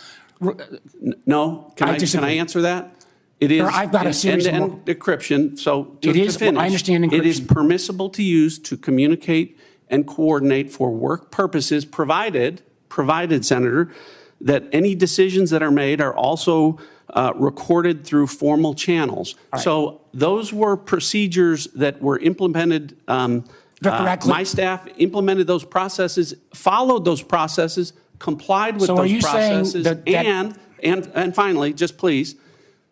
No, can I answer that? It is. I've got a series of end-to-end encryption. So it is. To finish, I understand encryption. It is permissible to use to communicate and coordinate for work purposes, provided, Senator, that any decisions that are made are also recorded through formal channels. Right. So those were procedures that were implemented. My staff implemented those processes, followed those processes, complied with those processes, and finally, just please.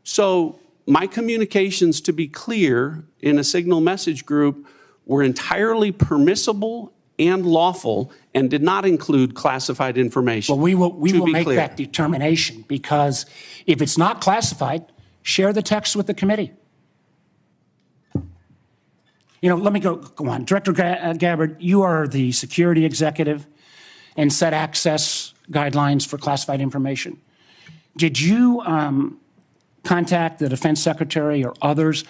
So my communications, to be clear, in a signal message group were entirely permissible and lawful and did not include classified information. Well, we will make that determination, because if it's not classified, Share the text with the committee. You know, let me go on. Director Gabbard, you are the security executive and set access guidelines for classified information. Did you contact the defense secretary or others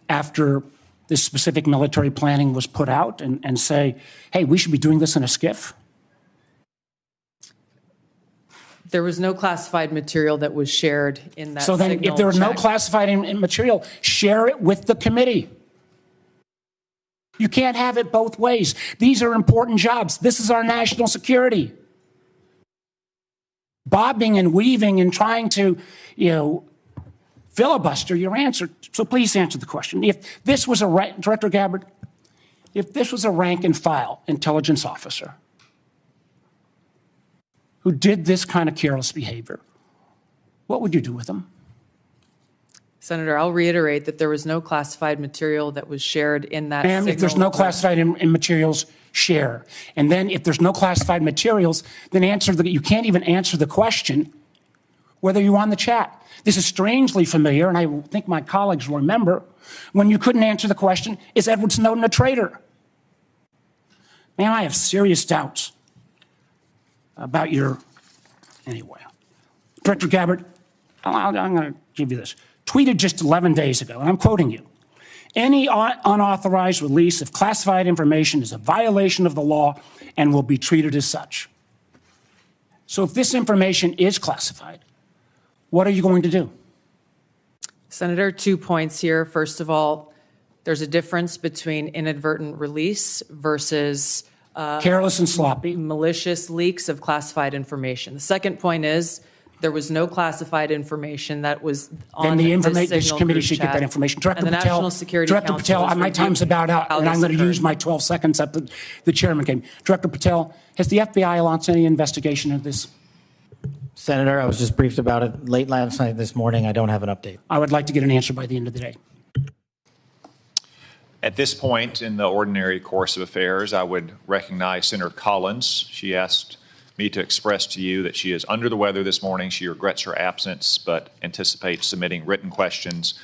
after this specific military planning was put out and say, hey, we should be doing this in a SCIF? There was no classified material that was shared in that So then if signal there was no check. classified material, share it with the committee. You can't have it both ways. These are important jobs. This is our national security. Bobbing and weaving and trying to, filibuster your answer. So please answer the question. If this was Director Gabbard, if this was a rank and file intelligence officer who did this kind of careless behavior, what would you do with them? Senator, I'll reiterate that there was no classified material that was shared in that Ma'am, if there's no signal. classified in materials, share. And then if there's no classified materials, then you can't even answer the question whether you're on the chat. This is strangely familiar, and I think my colleagues will remember, when you couldn't answer the question, is Edward Snowden a traitor? Man, I have serious doubts about anyway. Director Gabbard, I'm going to give you this. Tweeted just 11 days ago, and I'm quoting you. Any unauthorized release of classified information is a violation of the law and will be treated as such. So if this information is classified, what are you going to do? Senator, 2 points here. First of all, there's a difference between inadvertent release versus Careless and sloppy. malicious leaks of classified information. The second point is there was no classified information that was on Then this signal committee group should get chat. that information. Director And the Patel, National Security Director Council Patel, has my time's reviewed about out, how and I'm this going to use occurred. my 12 seconds that the chairman gave me. Director Patel, has the FBI launched any investigation of this? Senator, I was just briefed about it late last night, this morning. I don't have an update. I would like to get an answer by the end of the day. At this point in the ordinary course of affairs, I would recognize Senator Collins. She asked me to express to you that she is under the weather this morning. She regrets her absence, but anticipates submitting written questions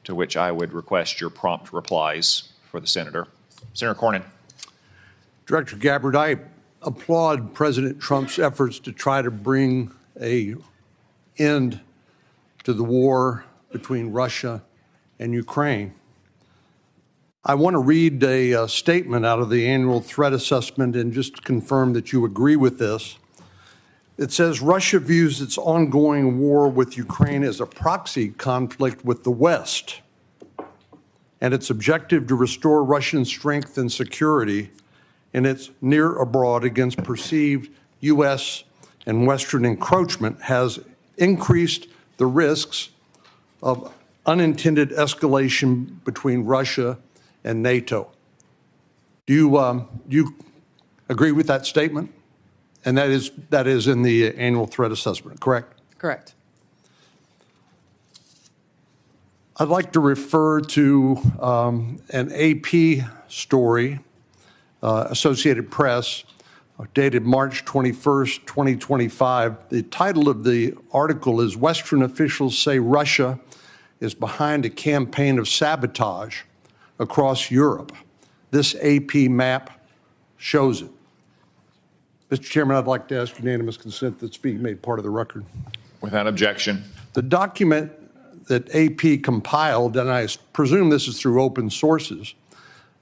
to which I would request your prompt replies for the senator. Senator Cornyn. Director Gabbard, I applaud President Trump's efforts to try to bring an end to the war between Russia and Ukraine. I want to read a statement out of the annual threat assessment and just confirm that you agree with this. It says Russia views its ongoing war with Ukraine as a proxy conflict with the West, and its objective to restore Russian strength and security in its near abroad against perceived U.S. and Western encroachment has increased the risks of unintended escalation between Russia and NATO. Do you agree with that statement? And that is in the annual threat assessment, correct? Correct. I'd like to refer to an AP story, Associated Press, dated March 21st, 2025. The title of the article is Western Officials Say Russia is Behind a Campaign of Sabotage Across Europe. This AP map shows it. Mr. Chairman, I'd like to ask unanimous consent that it's being made part of the record. Without objection. The document that AP compiled, and I presume this is through open sources,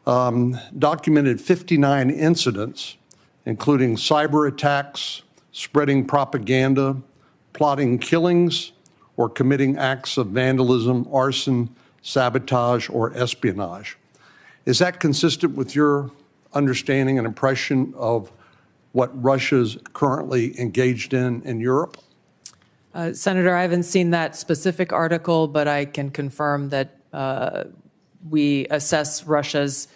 documented 59 incidents, including cyber attacks, spreading propaganda, plotting killings, or committing acts of vandalism, arson, sabotage, or espionage. Is that consistent with your understanding and impression of what Russia's currently engaged in Europe? Senator, I haven't seen that specific article, but I can confirm that we assess Russia's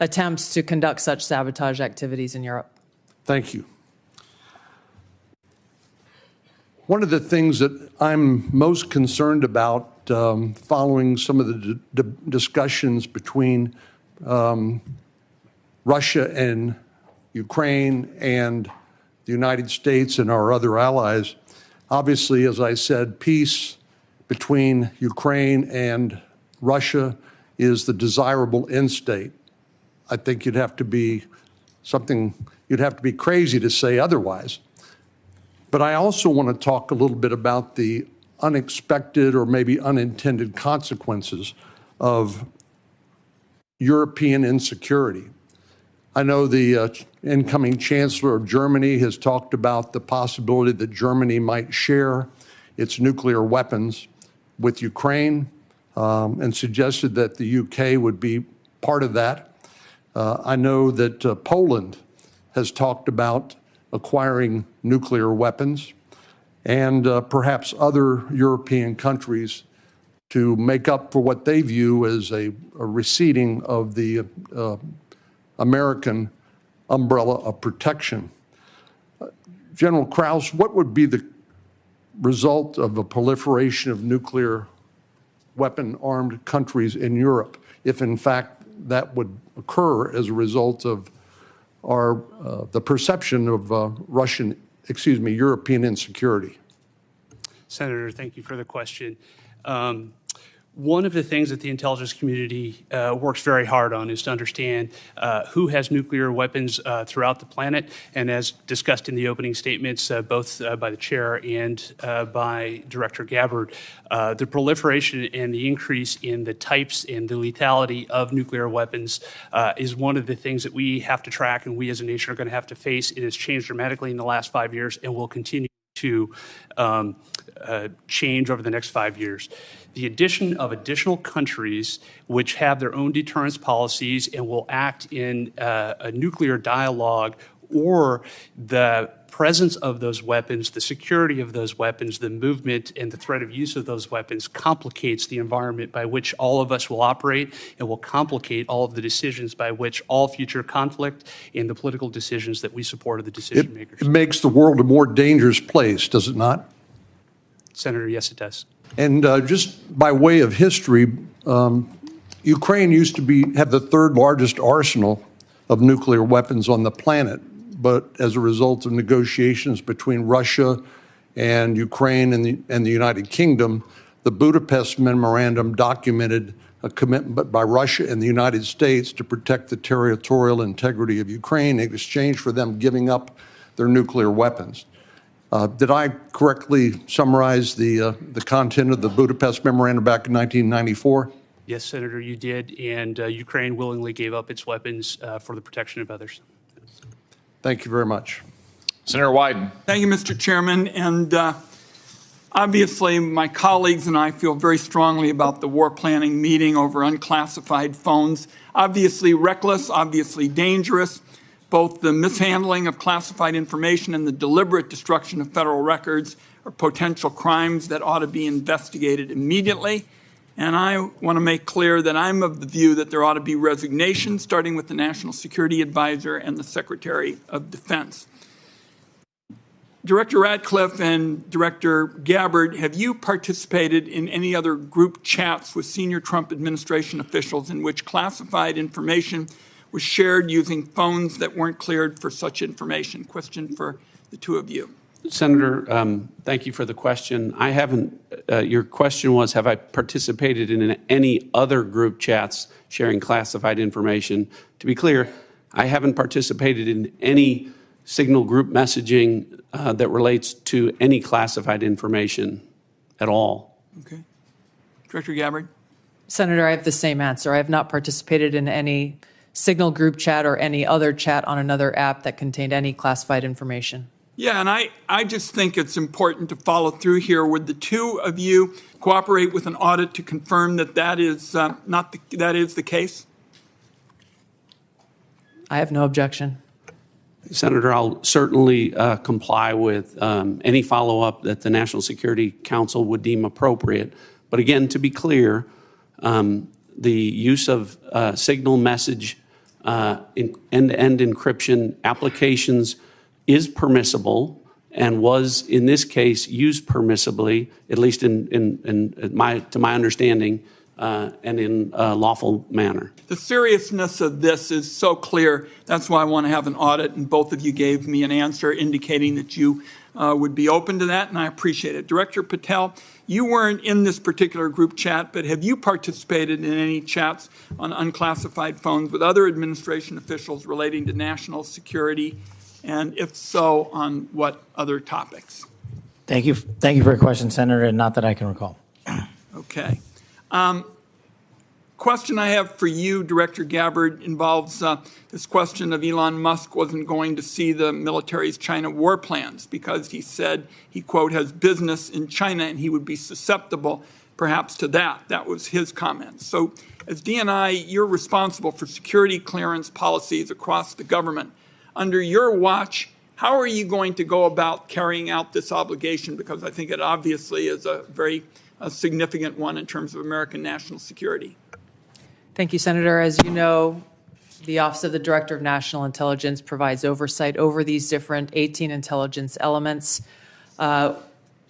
attempts to conduct such sabotage activities in Europe. Thank you. One of the things that I'm most concerned about following some of the discussions between Russia and Ukraine and the United States and our other allies, obviously, as I said, peace between Ukraine and Russia is the desirable end state. I think you'd have to be crazy to say otherwise. But I also want to talk a little bit about the unexpected or maybe unintended consequences of European insecurity. I know the incoming Chancellor of Germany has talked about the possibility that Germany might share its nuclear weapons with Ukraine and suggested that the UK would be part of that. I know that Poland has talked about acquiring nuclear weapons, and perhaps other European countries to make up for what they view as a receding of the American umbrella of protection. General Krause, what would be the result of a proliferation of nuclear weapon-armed countries in Europe if, in fact, that would occur as a result of the perception of European insecurity? Senator, thank you for the question. One of the things that the intelligence community works very hard on is to understand who has nuclear weapons throughout the planet. And as discussed in the opening statements, both by the chair and by Director Gabbard, the proliferation and the increase in the types and the lethality of nuclear weapons is one of the things that we have to track and we as a nation are going to have to face. It has changed dramatically in the last 5 years and will continue to change over the next 5 years. The addition of additional countries which have their own deterrence policies and will act in a nuclear dialogue, or the presence of those weapons, the security of those weapons, the movement and the threat of use of those weapons complicates the environment by which all of us will operate and will complicate all of the decisions by which all future conflict and the political decisions that we support of the decision makers. It makes the world a more dangerous place, does it not? Senator, yes, it does. And just by way of history, Ukraine used to have the third largest arsenal of nuclear weapons on the planet. But as a result of negotiations between Russia and Ukraine and the United Kingdom, the Budapest Memorandum documented a commitment by Russia and the United States to protect the territorial integrity of Ukraine in exchange for them giving up their nuclear weapons. Did I correctly summarize the content of the Budapest Memorandum back in 1994? Yes, Senator, you did, and Ukraine willingly gave up its weapons for the protection of others. Thank you very much. Senator Wyden. Thank you, Mr. Chairman. And obviously, my colleagues and I feel very strongly about the war planning meeting over unclassified phones. Obviously reckless, obviously dangerous. Both the mishandling of classified information and the deliberate destruction of federal records are potential crimes that ought to be investigated immediately. And I want to make clear that I'm of the view that there ought to be resignation, starting with the National Security Advisor and the Secretary of Defense. Director Ratcliffe and Director Gabbard, have you participated in any other group chats with senior Trump administration officials in which classified information was shared using phones that weren't cleared for such information? Question for the two of you. Senator, thank you for the question. I haven't, your question was, have I participated in any other group chats sharing classified information? To be clear, I haven't participated in any signal group messaging that relates to any classified information at all. Okay. Director Gabbard? Senator, I have the same answer. I have not participated in any signal group chat or any other chat on another app that contained any classified information. Yeah, and I just think it's important to follow through here. Would the two of you cooperate with an audit to confirm that that is that is the case? I have no objection. Senator, I'll certainly comply with any follow-up that the National Security Council would deem appropriate. But again, to be clear, the use of signal message end-to-end encryption applications is permissible and was, in this case, used permissibly, at least to my understanding, and in a lawful manner. The seriousness of this is so clear. That's why I want to have an audit, and both of you gave me an answer indicating that you would be open to that, and I appreciate it. Director Patel, you weren't in this particular group chat, but have you participated in any chats on unclassified phones with other administration officials relating to national security? And if so, on what other topics? Thank you for your question, Senator, and not that I can recall. Okay. Question I have for you, Director Gabbard, involves this question of Elon Musk wasn't going to see the military's China war plans because he said he, quote, has business in China and he would be susceptible perhaps to that. That was his comment. So as DNI, you're responsible for security clearance policies across the government. Under your watch, how are you going to go about carrying out this obligation? Because I think it obviously is a very significant one in terms of American national security. Thank you, Senator. As you know, the Office of the Director of National Intelligence provides oversight over these different 18 intelligence elements.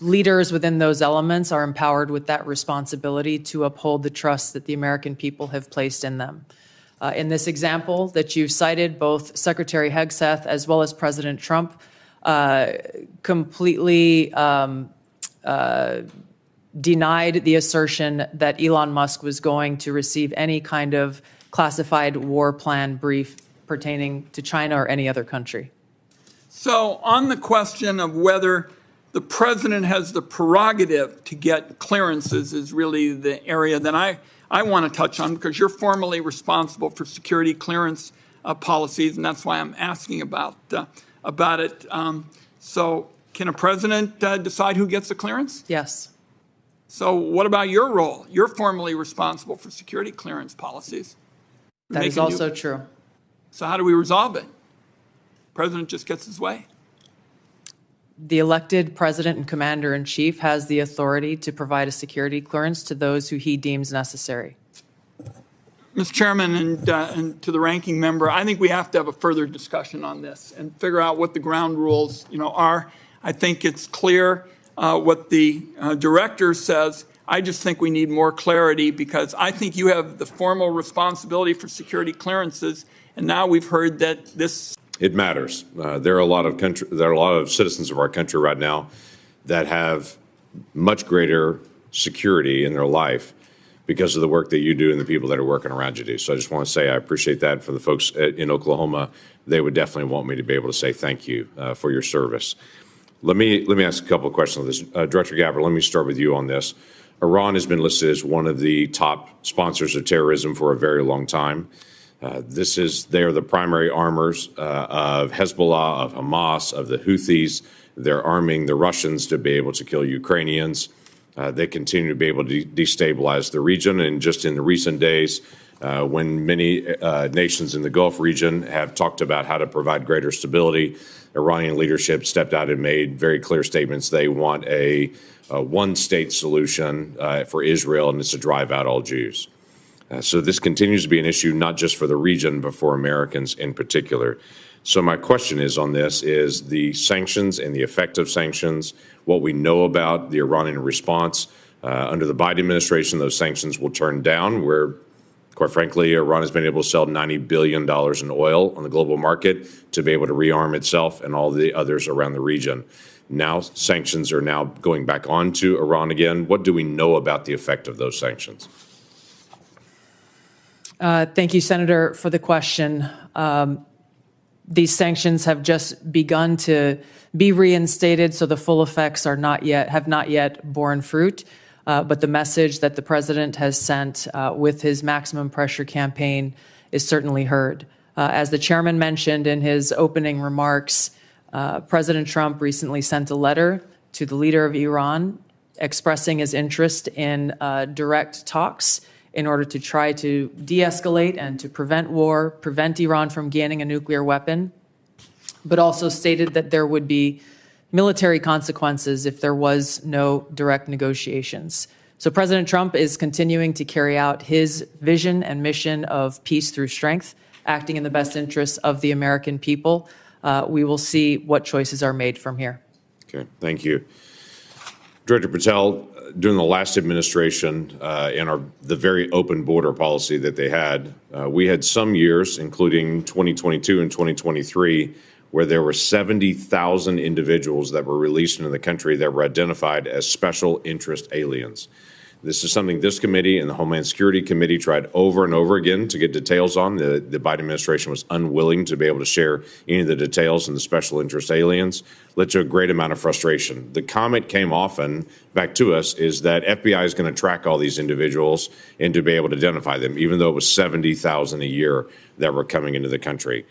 Leaders within those elements are empowered with that responsibility to uphold the trust that the American people have placed in them. In this example that you cited, both Secretary Hegseth as well as President Trump completely denied the assertion that Elon Musk was going to receive any kind of classified war plan brief pertaining to China or any other country. So on the question of whether the president has the prerogative to get clearances is really the area that I want to touch on, because you're formally responsible for security clearance policies, and that's why I'm asking about it. So can a president decide who gets the clearance? Yes. So what about your role? You're formally responsible for security clearance policies. That is also true. So how do we resolve it? President just gets his way. The elected president and commander-in-chief has the authority to provide a security clearance to those who he deems necessary. Mr. Chairman, and to the ranking member, I think we have to have a further discussion on this and figure out what the ground rules, are. I think it's clear what the director says. I just think we need more clarity, because I think you have the formal responsibility for security clearances, and now we've heard that this. It matters. There are a lot of citizens of our country right now that have much greater security in their life because of the work that you do and the people that are working around you do. So I just want to say I appreciate that. For the folks in Oklahoma, they would definitely want me to be able to say thank you for your service. Let me ask a couple of questions on this. Director Gabbard, let me start with you on this. Iran has been listed as one of the top sponsors of terrorism for a very long time. They are the primary armors of Hezbollah, of Hamas, of the Houthis. They're arming the Russians to be able to kill Ukrainians. They continue to be able to destabilize the region. And just in the recent days, when many nations in the Gulf region have talked about how to provide greater stability, Iranian leadership stepped out and made very clear statements. They want a one-state solution for Israel, and it's to drive out all Jews. So this continues to be an issue, not just for the region, but for Americans in particular. So my question is on this is the sanctions and the effect of sanctions, what we know about the Iranian response. Under the Biden administration, those sanctions will turn down, where, quite frankly, Iran has been able to sell $90 billion in oil on the global market to be able to rearm itself and all the others around the region. Now sanctions are now going back on to Iran again. What do we know about the effect of those sanctions? Thank you, Senator, for the question. These sanctions have just begun to be reinstated, so the full effects have not yet borne fruit. But the message that the president has sent with his maximum pressure campaign is certainly heard. As the chairman mentioned in his opening remarks, President Trump recently sent a letter to the leader of Iran expressing his interest in direct talks in order to try to de-escalate and to prevent war, prevent Iran from gaining a nuclear weapon, but also stated that there would be military consequences if there was no direct negotiations. So President Trump is continuing to carry out his vision and mission of peace through strength, acting in the best interests of the American people. We will see what choices are made from here. Okay, thank you. Director Patel, during the last administration and the very open border policy that they had, we had some years, including 2022 and 2023, where there were 70,000 individuals that were released into the country that were identified as special interest aliens. This is something this committee and the Homeland Security Committee tried over and over again to get details on. The Biden administration was unwilling to be able to share any of the details on the special interest aliens, led to a great amount of frustration. The comment came often back to us is that FBI is going to track all these individuals and to be able to identify them, even though it was 70,000 a year that were coming into the country.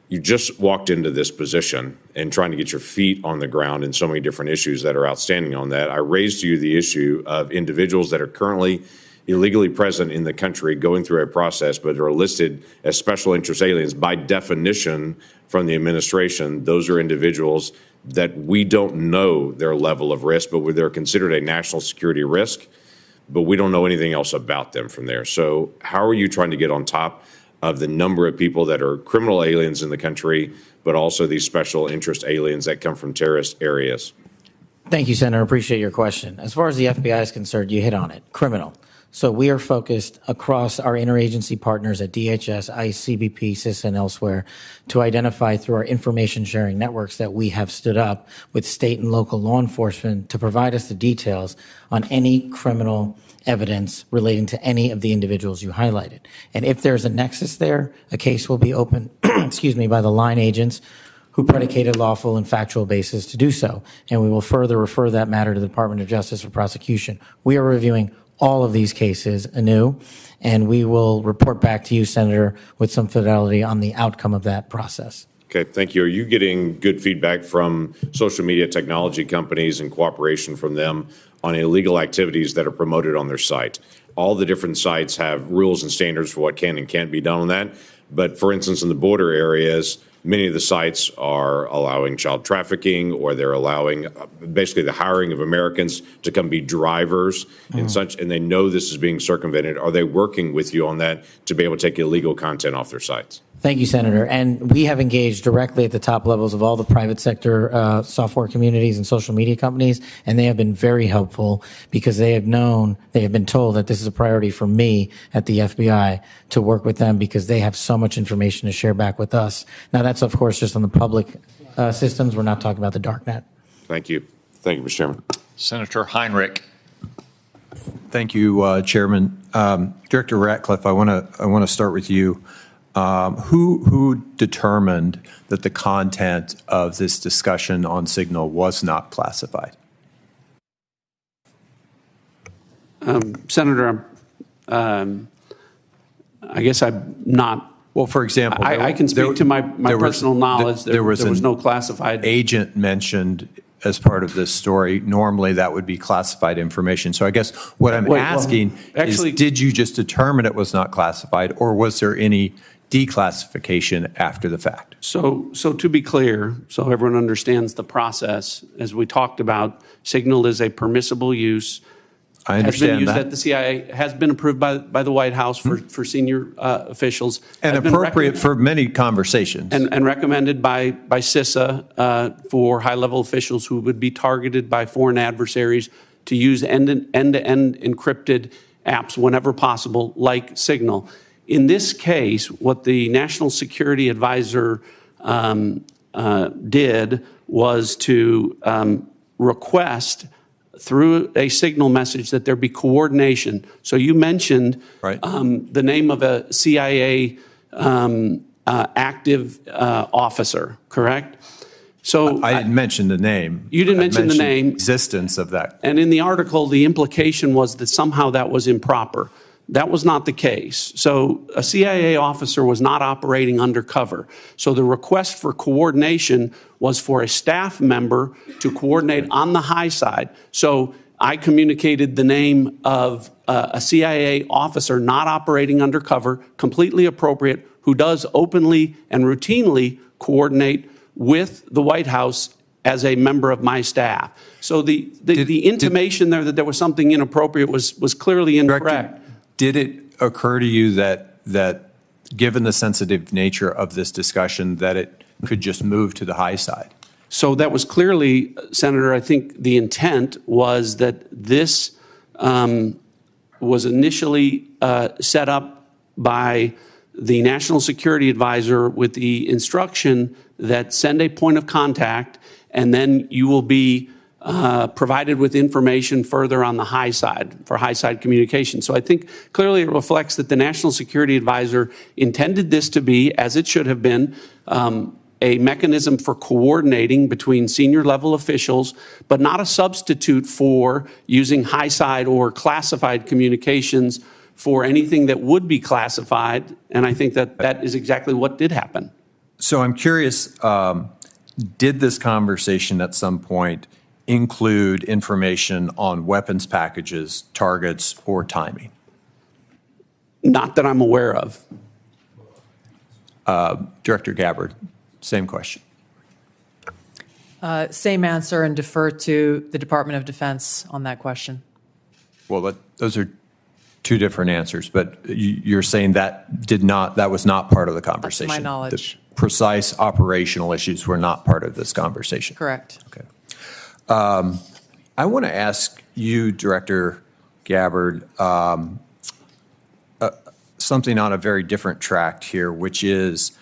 You just walked into this position and trying to get your feet on the ground in so many different issues that are outstanding on that. I raised to you the issue of individuals that are currently illegally present in the country going through a process but are listed as special interest aliens. By definition from the administration, those are individuals that we don't know their level of risk, but they're considered a national security risk, but we don't know anything else about them from there. So how are you trying to get on top of the number of people that are criminal aliens in the country, but also these special interest aliens that come from terrorist areas? Thank you, Senator. Appreciate your question. As far as the FBI is concerned, you hit on it. Criminal. So we are focused across our interagency partners at DHS, ICE, CBP, CISA, and elsewhere to identify through our information sharing networks that we have stood up with state and local law enforcement to provide us the details on any criminal evidence relating to any of the individuals you highlighted. And if there's a nexus there, a case will be opened, by the line agents who predicated lawful and factual basis to do so. And we will further refer that matter to the Department of Justice for prosecution. We are reviewing all of these cases anew, and we will report back to you, Senator, with some fidelity on the outcome of that process. Okay, thank you. Are you getting good feedback from social media technology companies and cooperation from them on illegal activities that are promoted on their site? All the different sites have rules and standards for what can and can't be done on that. But for instance, in the border areas, many of the sites are allowing child trafficking, or they're allowing basically the hiring of Americans to come be drivers and such, and they know this is being circumvented. Are they working with you on that to be able to take illegal content off their sites? Thank you, Senator. And we have engaged directly at the top levels of all the private sector software communities and social media companies, and they have been very helpful because they have been told that this is a priority for me at the FBI to work with them because they have so much information to share back with us. Now, that's, of course, just on the public systems. We're not talking about the dark net. Thank you. Thank you, Mr. Chairman. Senator Heinrich. Thank you, Chairman. Director Ratcliffe, I want to start with you. Who determined that the content of this discussion on Signal was not classified? Senator, I guess I'm not. Well, for example, I can speak to my personal knowledge. There was no classified agent mentioned as part of this story. Normally, that would be classified information. So I guess what I'm asking is, did you just determine it was not classified, or was there any declassification after the fact? So to be clear, so everyone understands the process, as we talked about, Signal is a permissible use. I understand has been used that. at the CIA, has been approved by the White House for senior officials. And appropriate for many conversations. And recommended by CISA for high-level officials who would be targeted by foreign adversaries to use end-to-end encrypted apps whenever possible, like Signal. In this case, what the National Security Advisor did was to request through a Signal message that there be coordination. So you mentioned the name of a CIA active officer, correct? So I didn't mention the name. You didn't mention the name. Existence of that. And in the article, the implication was that somehow that was improper. That was not the case. So a CIA officer was not operating undercover. So the request for coordination was for a staff member to coordinate on the high side. So I communicated the name of a CIA officer not operating undercover, completely appropriate, who does openly and routinely coordinate with the White House as a member of my staff. So the intimation there that there was something inappropriate was clearly incorrect. Did it occur to you that given the sensitive nature of this discussion, that it could just move to the high side? So that was clearly, Senator, I think the intent was that this was initially set up by the National Security Advisor with the instruction that send a point of contact, and then you will be provided with information further on the high side for high side communication. So I think clearly it reflects that the National Security Advisor intended this to be, as it should have been, a mechanism for coordinating between senior level officials, but not a substitute for using high side or classified communications for anything that would be classified. And I think that that is exactly what did happen. So I'm curious, did this conversation at some point include information on weapons packages, targets, or timing? Not that I'm aware of. Director Gabbard, same question. Same answer, and defer to the Department of Defense on that question. Well, those are two different answers, but you're saying that was not part of the conversation. That's my knowledge. The precise operational issues were not part of this conversation. Correct. Okay. I want to ask you, Director Gabbard, something on a very different track here, which is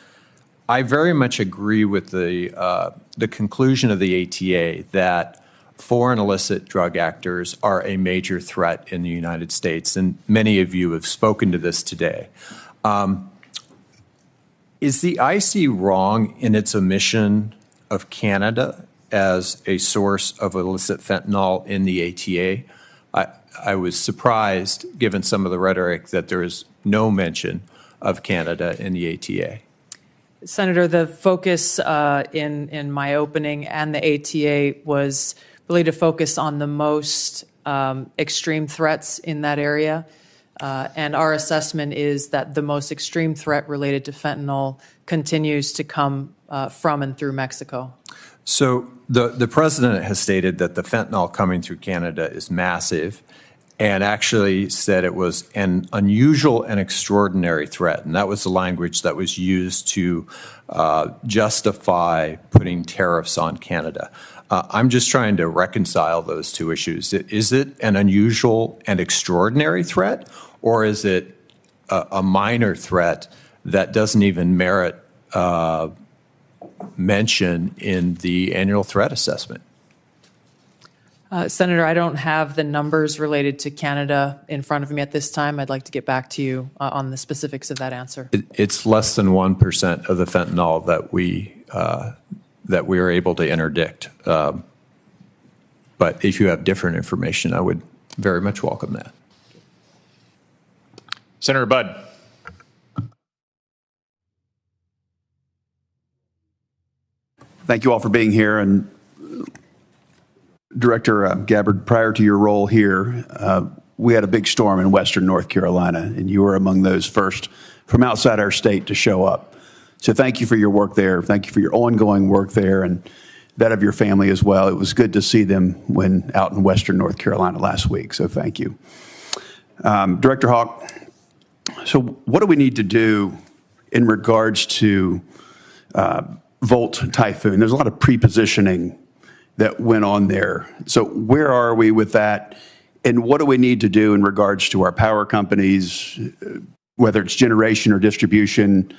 I very much agree with the conclusion of the ATA that foreign illicit drug actors are a major threat in the United States, and many of you have spoken to this today. Is the IC wrong in its omission of Canada as a source of illicit fentanyl in the ATA? I was surprised, given some of the rhetoric, that there is no mention of Canada in the ATA. Senator, the focus in my opening and the ATA was really to focus on the most extreme threats in that area. And our assessment is that the most extreme threat related to fentanyl continues to come from and through Mexico. So the president has stated that the fentanyl coming through Canada is massive, and actually said it was an unusual and extraordinary threat. And that was the language that was used to justify putting tariffs on Canada. I'm just trying to reconcile those two issues. Is it an unusual and extraordinary threat, or is it a minor threat that doesn't even merit mention in the annual threat assessment? Senator, I don't have the numbers related to Canada in front of me at this time. I'd like to get back to you on the specifics of that answer. It's less than 1% of the fentanyl that we are able to interdict. But if you have different information, I would very much welcome that. Senator Budd. Thank you all for being here. And Director Gabbard, prior to your role here, we had a big storm in western North Carolina, and you were among those first from outside our state to show up. So thank you for your work there. Thank you for your ongoing work there and that of your family as well. It was good to see them when out in western North Carolina last week, so thank you. Director Hawk, so what do we need to do in regards to Volt Typhoon? There's a lot of pre-positioning that went on there. So where are we with that? And what do we need to do in regards to our power companies, whether it's generation or distribution,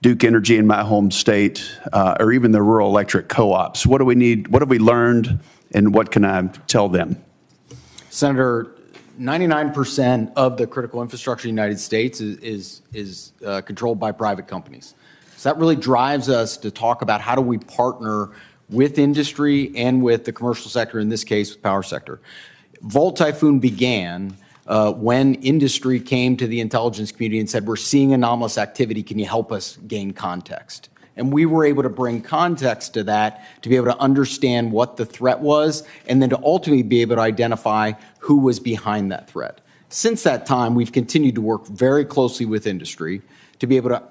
Duke Energy in my home state, or even the rural electric co-ops? What do we need? What have we learned? And what can I tell them? Senator, 99% of the critical infrastructure in the United States is controlled by private companies. So that really drives us to talk about how do we partner with industry and with the commercial sector, in this case, with power sector. Volt Typhoon began when industry came to the intelligence community and said, we're seeing anomalous activity, can you help us gain context? And we were able to bring context to that to be able to understand what the threat was and then to ultimately be able to identify who was behind that threat. Since that time, we've continued to work very closely with industry to be able to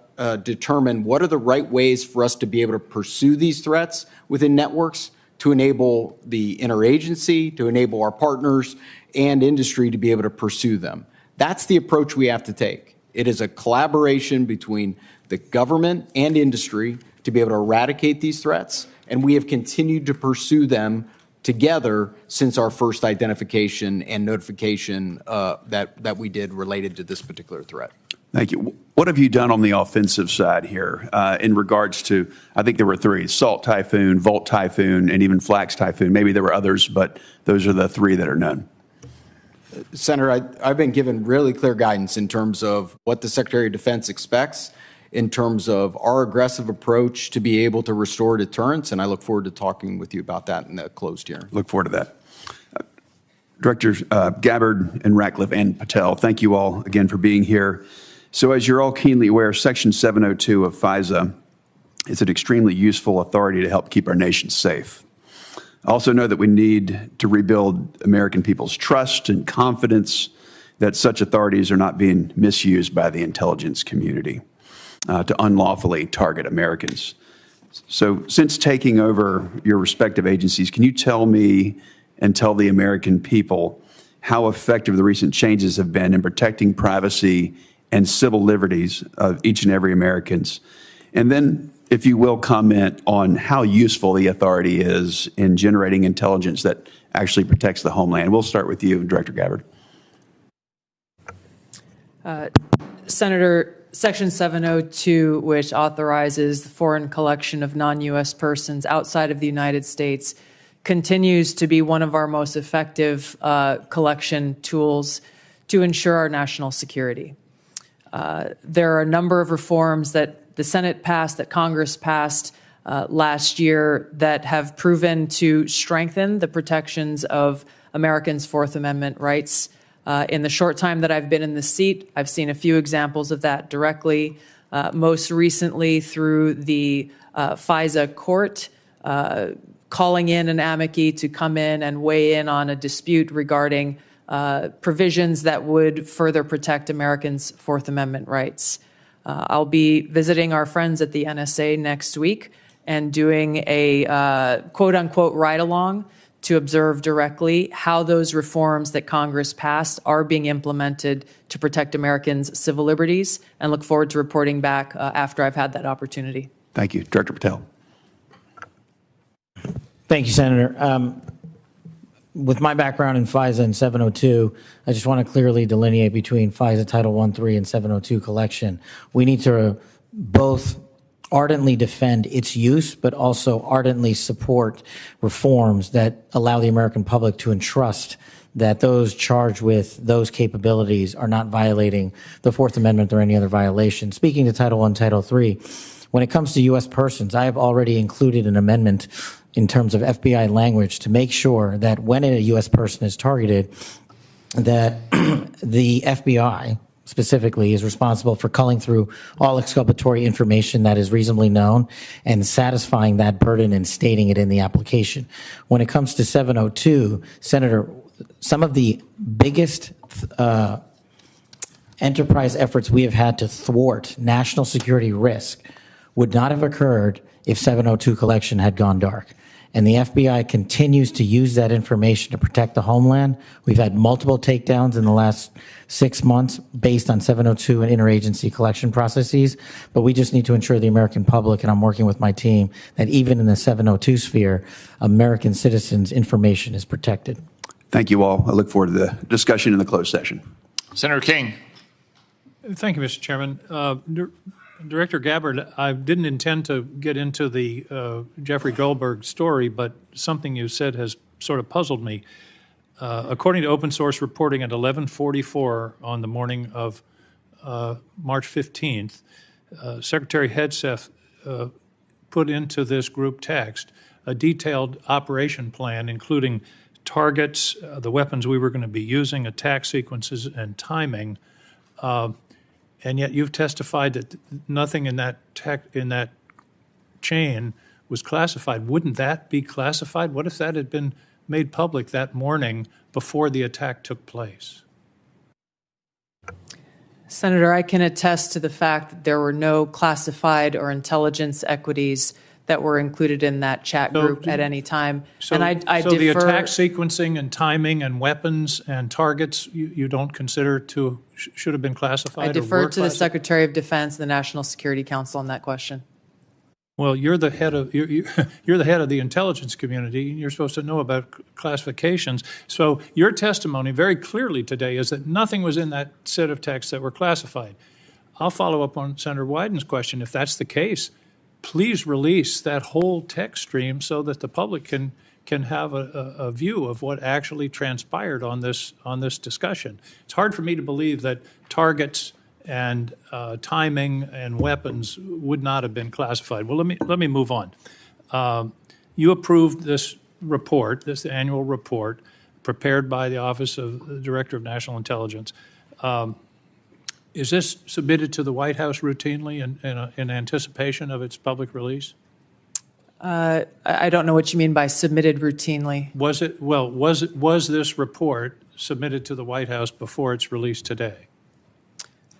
determine what are the right ways for us to be able to pursue these threats within networks to enable the interagency, to enable our partners and industry to be able to pursue them. That's the approach we have to take. It is a collaboration between the government and industry to be able to eradicate these threats, and we have continued to pursue them together since our first identification and notification that we did related to this particular threat. Thank you. What have you done on the offensive side here in regards to, I think there were three, Salt Typhoon, Volt Typhoon, and even Flax Typhoon. Maybe there were others, but those are the three that are known. Senator, I've been given really clear guidance in terms of what the Secretary of Defense expects in terms of our aggressive approach to be able to restore deterrence, and I look forward to talking with you about that in the closed hearing. Look forward to that. Directors Gabbard and Ratcliffe and Patel, thank you all again for being here. So as you're all keenly aware, Section 702 of FISA is an extremely useful authority to help keep our nation safe. I also know that we need to rebuild American people's trust and confidence that such authorities are not being misused by the intelligence community to unlawfully target Americans. So since taking over your respective agencies, can you tell me and tell the American people how effective the recent changes have been in protecting privacy and civil liberties of each and every Americans? And then, if you will, comment on how useful the authority is in generating intelligence that actually protects the homeland. We'll start with you, Director Gabbard. Senator, Section 702, which authorizes the foreign collection of non-U.S. persons outside of the United States, continues to be one of our most effective collection tools to ensure our national security. There are a number of reforms that the Senate passed, that Congress passed last year that have proven to strengthen the protections of Americans' Fourth Amendment rights. In the short time that I've been in the seat, I've seen a few examples of that directly, most recently through the FISA court, calling in an amici to come in and weigh in on a dispute regarding provisions that would further protect Americans' Fourth Amendment rights. I'll be visiting our friends at the NSA next week and doing a quote-unquote ride-along to observe directly how those reforms that Congress passed are being implemented to protect Americans' civil liberties, and look forward to reporting back after I've had that opportunity. Thank you. Director Patel. Thank you, Senator. With my background in FISA and 702, I just want to clearly delineate between FISA Title 1.3 and 702 collection. We need to both ardently defend its use, but also ardently support reforms that allow the American public to entrust that those charged with those capabilities are not violating the Fourth Amendment or any other violation. Speaking to Title I, Title III, when it comes to U.S. persons, I have already included an amendment in terms of FBI language to make sure that when a U.S. person is targeted, that the FBI specifically is responsible for culling through all exculpatory information that is reasonably known and satisfying that burden and stating it in the application. When it comes to 702, Senator, some of the biggest enterprise efforts we have had to thwart national security risk would not have occurred if 702 collection had gone dark. And the FBI continues to use that information to protect the homeland. We've had multiple takedowns in the last 6 months based on 702 and interagency collection processes. But we just need to ensure the American public, and I'm working with my team, that even in the 702 sphere, American citizens' information is protected. Thank you all. I look forward to the discussion in the closed session. Senator King. Thank you, Mr. Chairman. Director Gabbard, I didn't intend to get into the Jeffrey Goldberg story, but something you said has sort of puzzled me. According to open source reporting at 11:44 on the morning of March 15th, Secretary Hegseth put into this group text a detailed operation plan, including targets, the weapons we were going to be using, attack sequences, and timing. And yet you've testified that nothing in that chain was classified. Wouldn't that be classified? What if that had been made public that morning before the attack took place? Senator, I can attest to the fact that there were no classified or intelligence equities that were included in that chat group at any time. So the attack sequencing and timing and weapons and targets you don't consider should have been classified? I defer to the Secretary of Defense and the National Security Council on that question. Well, you're the head of you're the head of the intelligence community, and you're supposed to know about classifications. So your testimony very clearly today is that nothing was in that set of texts that were classified. I'll follow up on Senator Wyden's question. If that's the case, please release that whole text stream so that the public can have a view of what actually transpired on this discussion. It's hard for me to believe that targets and timing and weapons would not have been classified. Well, let me move on. You approved this report, this annual report, prepared by the Office of the Director of National Intelligence. Is this submitted to the White House routinely in anticipation of its public release? I don't know what you mean by submitted routinely. Was this report submitted to the White House before its release today?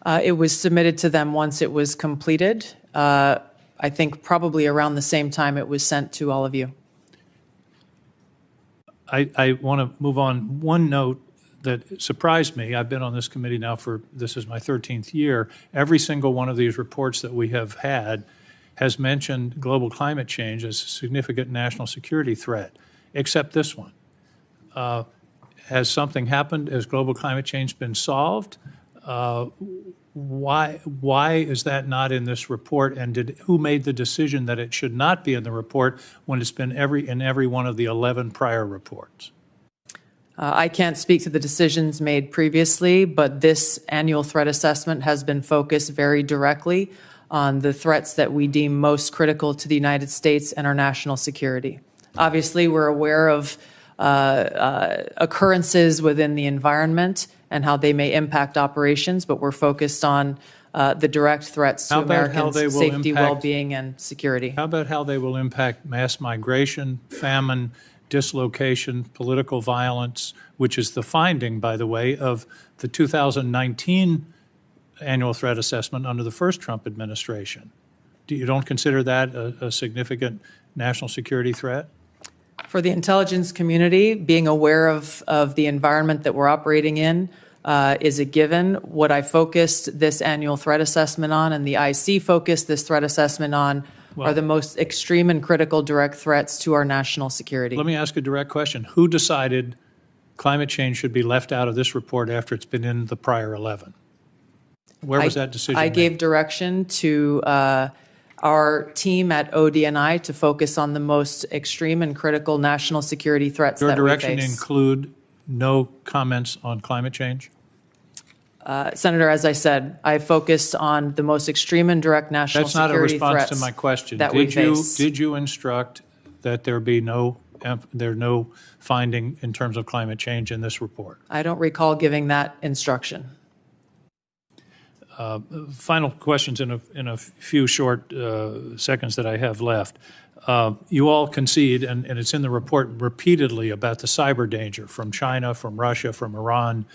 It was submitted to them once it was completed. I think probably around the same time it was sent to all of you. I want to move on. One note that surprised me, I've been on this committee now this is my 13th year. Every single one of these reports that we have had has mentioned global climate change as a significant national security threat, except this one. Has something happened? Has global climate change been solved? Why is that not in this report? And who made the decision that it should not be in the report when it's been in every one of the 11 prior reports? I can't speak to the decisions made previously, but this annual threat assessment has been focused very directly on the threats that we deem most critical to the United States and our national security. Obviously, we're aware of occurrences within the environment and how they may impact operations, but we're focused on the direct threats to Americans' safety, well-being, and security. How about how they will impact mass migration, famine, dislocation, political violence, which is the finding, by the way, of the 2019 annual threat assessment under the first Trump administration? You don't consider that a significant national security threat? For the intelligence community, being aware of the environment that we're operating in is a given. What I focused this annual threat assessment on, and the IC focused this threat assessment on, are the most extreme and critical direct threats to our national security. Let me ask a direct question. Who decided climate change should be left out of this report after it's been in the prior 11? Where was that decision I made? gave direction to our team at ODNI to focus on the most extreme and critical national security threats that we face. Your direction include no comments on climate change? Senator, as I said, I focused on the most extreme and direct national security threats. That's not a response to my question. Did you instruct that there be no finding in terms of climate change in this report? I don't recall giving that instruction. Final questions in a few short seconds that I have left. You all concede, and it's in the report repeatedly, about the cyber danger from China, from Russia, from Iran.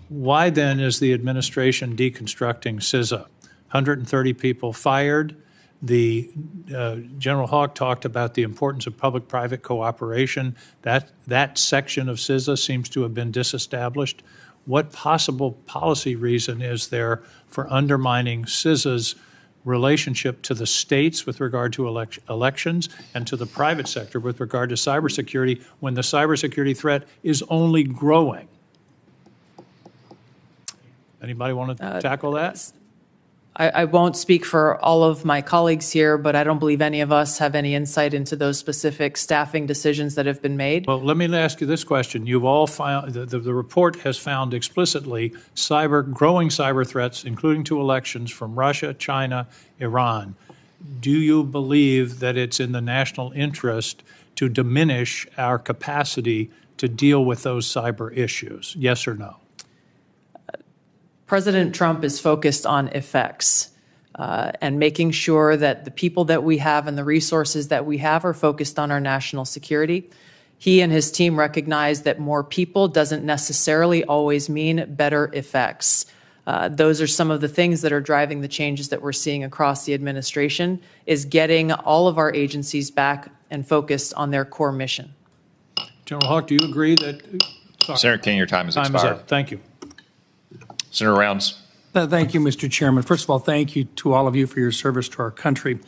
Why then is the administration deconstructing CISA? 130 people fired. The General Hawk talked about the importance of public-private cooperation. That section of CISA seems to have been disestablished. What possible policy reason is there for undermining CISA's relationship to the states with regard to elections and to the private sector with regard to cybersecurity when the cybersecurity threat is only growing? Anybody want to tackle that? I won't speak for all of my colleagues here, but I don't believe any of us have any insight into those specific staffing decisions that have been made. Well, let me ask you this question. You've all found, the report has found explicitly growing cyber threats, including to elections from Russia, China, Iran. Do you believe that it's in the national interest to diminish our capacity to deal with those cyber issues? Yes or no? President Trump is focused on effects and making sure that the people that we have and the resources that we have are focused on our national security. He and his team recognize that more people doesn't necessarily always mean better effects. Those are some of the things that are driving the changes that we're seeing across the administration, is getting all of our agencies back and focused on their core mission. General Hawk, do you agree that... Senator King, your time has expired. Time is up. Thank you. Senator Rounds. Thank you, Mr. Chairman. First of all, thank you to all of you for your service to our country.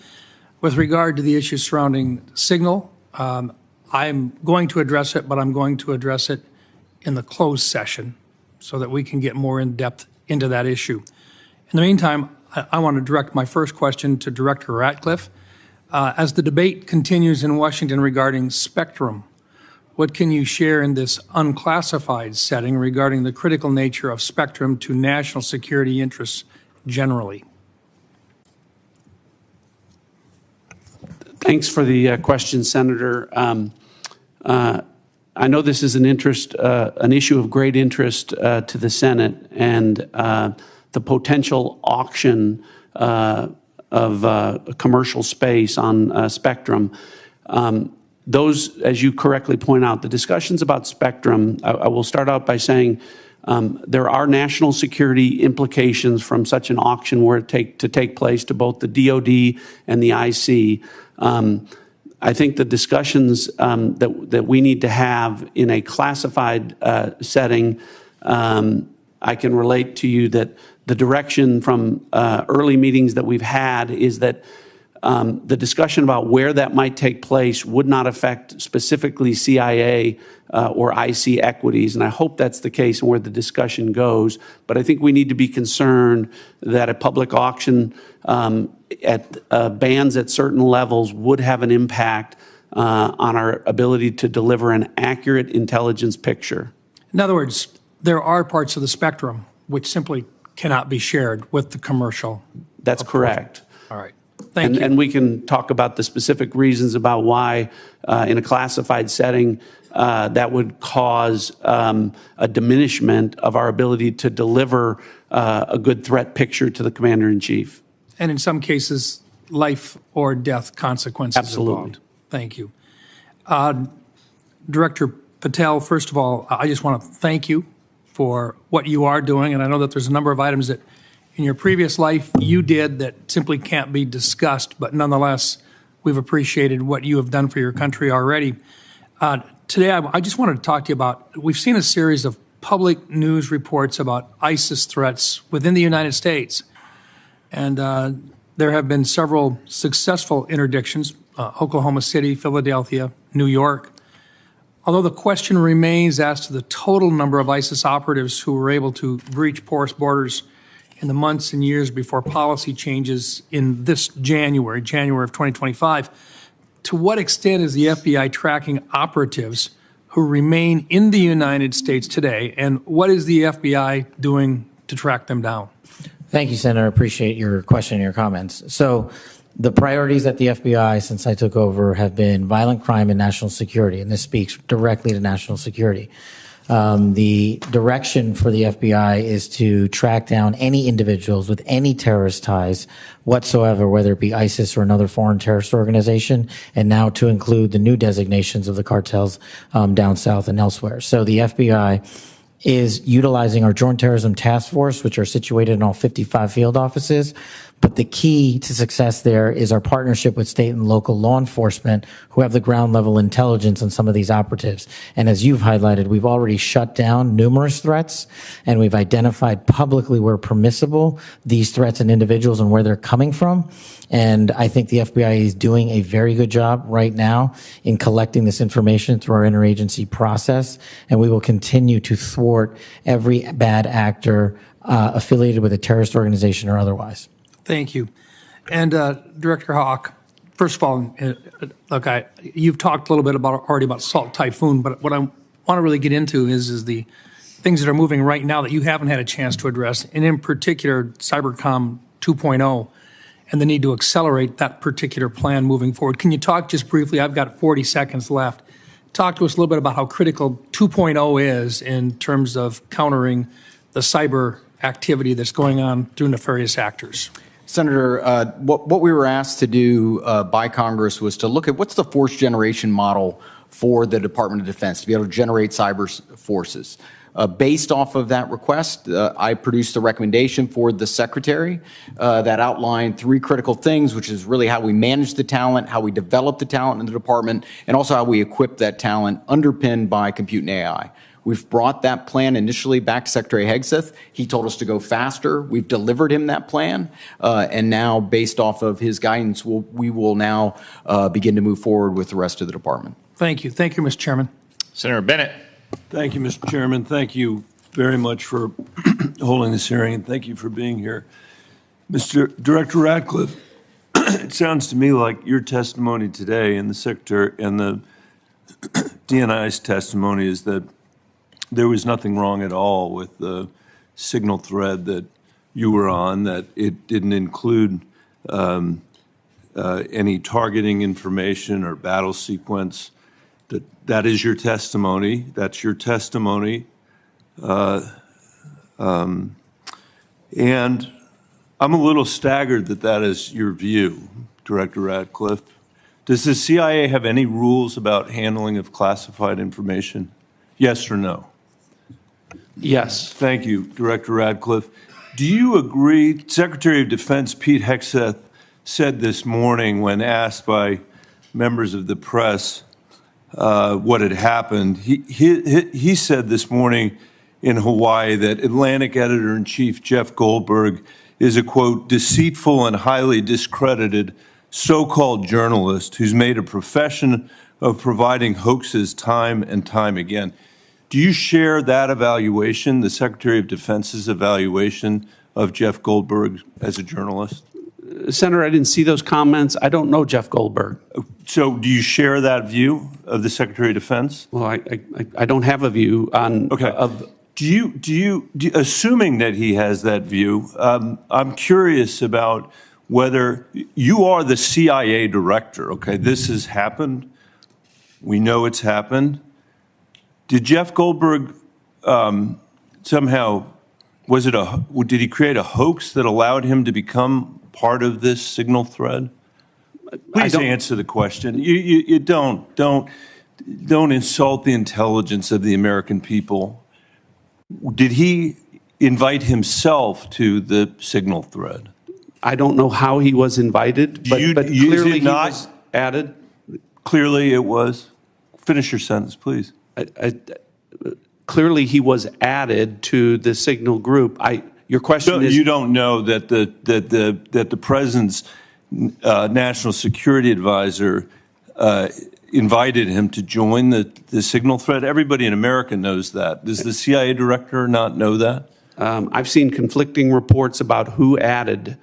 With regard to the issue surrounding Signal, I'm going to address it, but I'm going to address it in the closed session so that we can get more in depth into that issue. In the meantime, I want to direct my first question to Director Ratcliffe. As the debate continues in Washington regarding spectrum, what can you share in this unclassified setting regarding the critical nature of spectrum to national security interests generally? Thanks for the question, Senator. I know this is an issue of great interest to the Senate, and the potential auction of commercial space on spectrum. Those, as you correctly point out, the discussions about spectrum, I will start out by saying there are national security implications from such an auction were to take place to both the DoD and the IC. I think the discussions that we need to have in a classified setting, I can relate to you that the direction from early meetings that we've had is that the discussion about where that might take place would not affect specifically CIA or IC equities, and I hope that's the case and where the discussion goes. But I think we need to be concerned that a public auction at bands at certain levels would have an impact on our ability to deliver an accurate intelligence picture. In other words, there are parts of the spectrum which simply cannot be shared with the commercial. That's correct. All right. Thank you. And we can talk about the specific reasons about why in a classified setting that would cause a diminishment of our ability to deliver a good threat picture to the Commander-in-Chief. And in some cases, life or death consequences Absolutely. Involved. Thank you. Director Patel, first of all, I just want to thank you for what you are doing, and I know that there's a number of items that in your previous life you did that simply can't be discussed, but nonetheless, we've appreciated what you have done for your country already. Today, I just wanted to talk to you about, we've seen a series of public news reports about ISIS threats within the United States, and there have been several successful interdictions, Oklahoma City, Philadelphia, New York. Although the question remains as to the total number of ISIS operatives who were able to breach porous borders in the months and years before policy changes in this January of 2025, to what extent is the FBI tracking operatives who remain in the United States today, and what is the FBI doing to track them down? Thank you, Senator. I appreciate your question and your comments. So the priorities at the FBI since I took over have been violent crime and national security, and this speaks directly to national security. The direction for the FBI is to track down any individuals with any terrorist ties whatsoever, whether it be ISIS or another foreign terrorist organization, and now to include the new designations of the cartels down south and elsewhere. So the FBI is utilizing our Joint Terrorism Task Force, which are situated in all 55 field offices. But the key to success there is our partnership with state and local law enforcement who have the ground level intelligence on some of these operatives. And as you've highlighted, we've already shut down numerous threats, and we've identified publicly where permissible these threats and individuals and where they're coming from. And I think the FBI is doing a very good job right now in collecting this information through our interagency process. And we will continue to thwart every bad actor affiliated with a terrorist organization or otherwise. Thank you. And Director Hawk, first of all, look, you've talked a little bit already about Salt Typhoon, but what I want to really get into is the things that are moving right now that you haven't had a chance to address, and in particular, Cybercom 2.0 and the need to accelerate that particular plan moving forward. Can you talk just briefly? I've got 40 seconds left. Talk to us a little bit about how critical 2.0 is in terms of countering the cyber activity that's going on through nefarious actors. Senator, what we were asked to do by Congress was to look at what's the force generation model for the Department of Defense to be able to generate cyber forces. Based off of that request, I produced a recommendation for the Secretary that outlined 3 critical things, which is really how we manage the talent, how we develop the talent in the department, and also how we equip that talent underpinned by compute and AI. We've brought that plan initially back to Secretary Hegseth. He told us to go faster. We've delivered him that plan. And now, based off of his guidance, we will now begin to move forward with the rest of the department. Thank you. Thank you, Mr. Chairman. Senator Bennett. Thank you, Mr. Chairman. Thank you very much for holding this hearing, and thank you for being here. Mr. Director Ratcliffe, it sounds to me like your testimony today and the Secretary and the DNI's testimony is that there was nothing wrong at all with the signal thread that you were on, that it didn't include any targeting information or battle sequence. That is your testimony. That's your testimony. And I'm a little staggered that that is your view, Director Ratcliffe. Does the CIA have any rules about handling of classified information? Yes or no? Yes. Thank you, Director Ratcliffe. Do you agree, Secretary of Defense Pete Hegseth said this morning when asked by members of the press what had happened, he said this morning in Hawaii that Atlantic Editor-in-Chief Jeff Goldberg is a, quote, deceitful and highly discredited so-called journalist who's made a profession of providing hoaxes time and time again. Do you share that evaluation, the Secretary of Defense's evaluation of Jeff Goldberg as a journalist? Senator, I didn't see those comments. I don't know Jeff Goldberg. So do you share that view of the Secretary of Defense? Well, I don't have a view on. Okay. Do you, assuming that he has that view, I'm curious about whether you are the CIA director. Okay, this has happened. We know it's happened. Did Jeff Goldberg somehow, did he create a hoax that allowed him to become part of this signal thread? Please answer the question. You don't insult the intelligence of the American people. Did he invite himself to the signal thread? I don't know how he was invited, but clearly he was added. Clearly it was. Finish your sentence, please. Clearly he was added to the signal group. Your question is, you don't know that the president's national security advisor invited him to join the signal thread? Everybody in America knows that. Does the CIA director not know that? I've seen conflicting reports about who added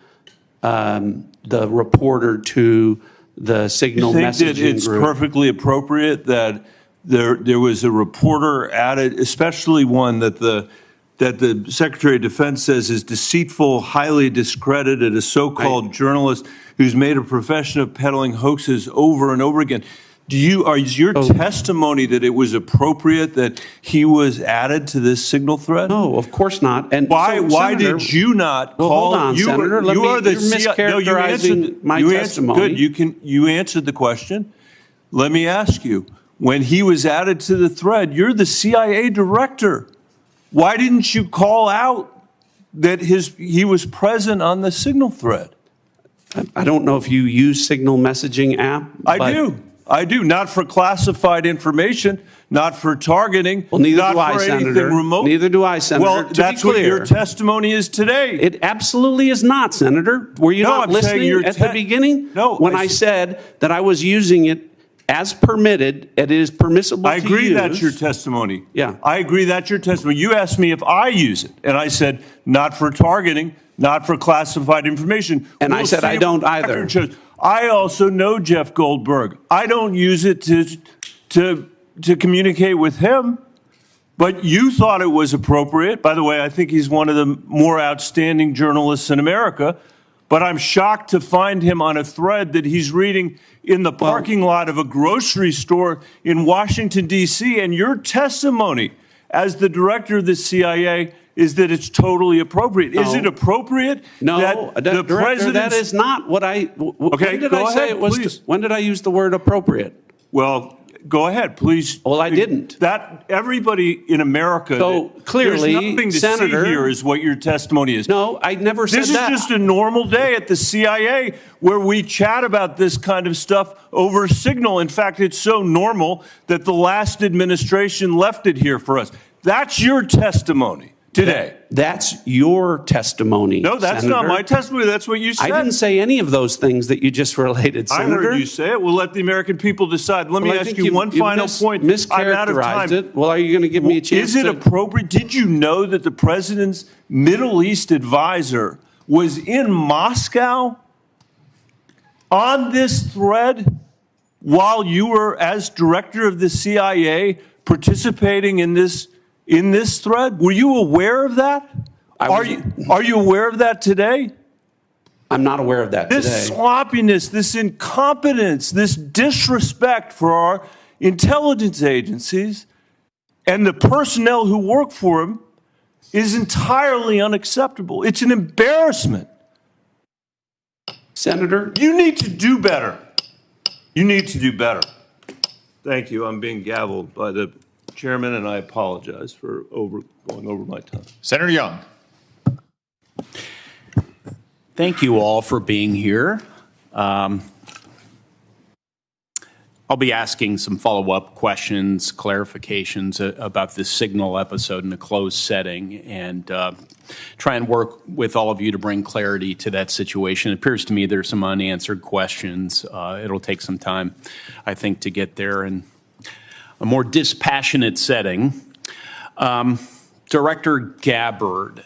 the reporter to the signal messaging group. You think that it's perfectly appropriate that there was a reporter added, especially one that the Secretary of Defense says is deceitful, highly discredited, a so-called journalist who's made a profession of peddling hoaxes over and over again. Is your testimony that it was appropriate that he was added to this signal thread? No, of course not. And why did you not call? Hold on, Senator. You're mischaracterizing my testimony. Good. You answered the question. Let me ask you. When he was added to the thread, you're the CIA director. Why didn't you call out that he was present on the signal thread? I don't know if you use signal messaging app. I do. Not for classified information, not for targeting. Well, neither not do I, for Senator. Anything remote. Neither do I, Senator. Well, that's what your testimony is today. It absolutely is not, Senator. Were you not listening at the beginning? No. When I said that I was using it as permitted, it is permissible to use. I agree that's your testimony. Yeah. I agree that's your testimony. You asked me if I use it, and I said not for targeting, not for classified information. And I said I don't either. I also know Jeff Goldberg. I don't use it to communicate with him, but you thought it was appropriate. By the way, I think he's one of the more outstanding journalists in America. But I'm shocked to find him on a thread that he's reading in the parking lot of a grocery store in Washington, D.C. And your testimony as the director of the CIA is that it's totally appropriate. No. Is it appropriate? No, that the Director, that is not what I... Okay, when did I say it was? Please. When did I use the word appropriate? Well, go ahead, please. Well, I didn't. That everybody in America. So clearly, there's nothing to Senator, see here is what your testimony is. No, I never said that. This is just a normal day at the CIA where we chat about this kind of stuff over signal. In fact, it's so normal that the last administration left it here for us. That's your testimony today. That's your testimony. No, that's Senator. not my testimony. That's what you said. I didn't say any of those things that you just related, Senator. I heard you say it. We'll let the American people decide. Let me ask you one final point. I'm out of time. It. Well, are you going to give me a chance? Is it appropriate? Did you know that the president's Middle East advisor was in Moscow on this thread while you were, as director of the CIA, participating in this thread? Were you aware of that? Are you aware of that today? I'm not aware of that today. This sloppiness, this incompetence, this disrespect for our intelligence agencies and the personnel who work for them is entirely unacceptable. It's an embarrassment. Senator? You need to do better. You need to do better. Thank you. I'm being gavelled by the chairman, and I apologize for going over my time. Senator Young. Thank you all for being here. I'll be asking some follow-up questions, clarifications about this Signal episode in a closed setting, and try and work with all of you to bring clarity to that situation. It appears to me there's some unanswered questions. It'll take some time, I think, to get there in a more dispassionate setting. Director Gabbard,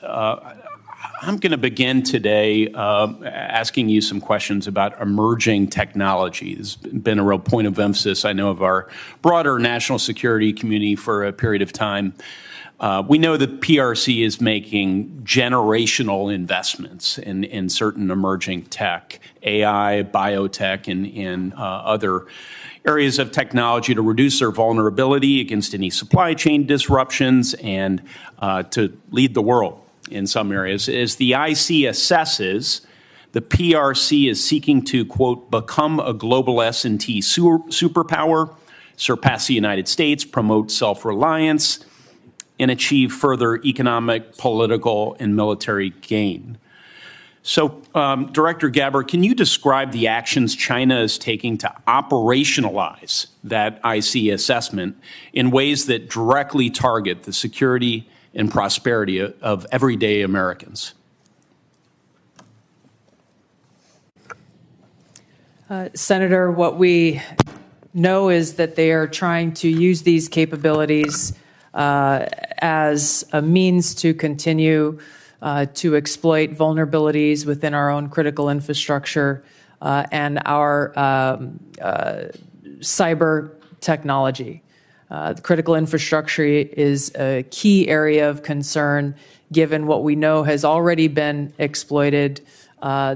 I'm going to begin today asking you some questions about emerging technology. This has been a real point of emphasis, I know, of our broader national security community for a period of time. We know that PRC is making generational investments in certain emerging tech, AI, biotech, and other areas of technology to reduce their vulnerability against any supply chain disruptions and to lead the world in some areas. As the IC assesses, the PRC is seeking to, quote, become a global S&T superpower, surpass the United States, promote self-reliance, and achieve further economic, political, and military gain. So, Director Gabbard, can you describe the actions China is taking to operationalize that IC assessment in ways that directly target the security and prosperity of everyday Americans? Senator, what we know is that they are trying to use these capabilities as a means to continue to exploit vulnerabilities within our own critical infrastructure and our cyber technology. The critical infrastructure is a key area of concern given what we know has already been exploited,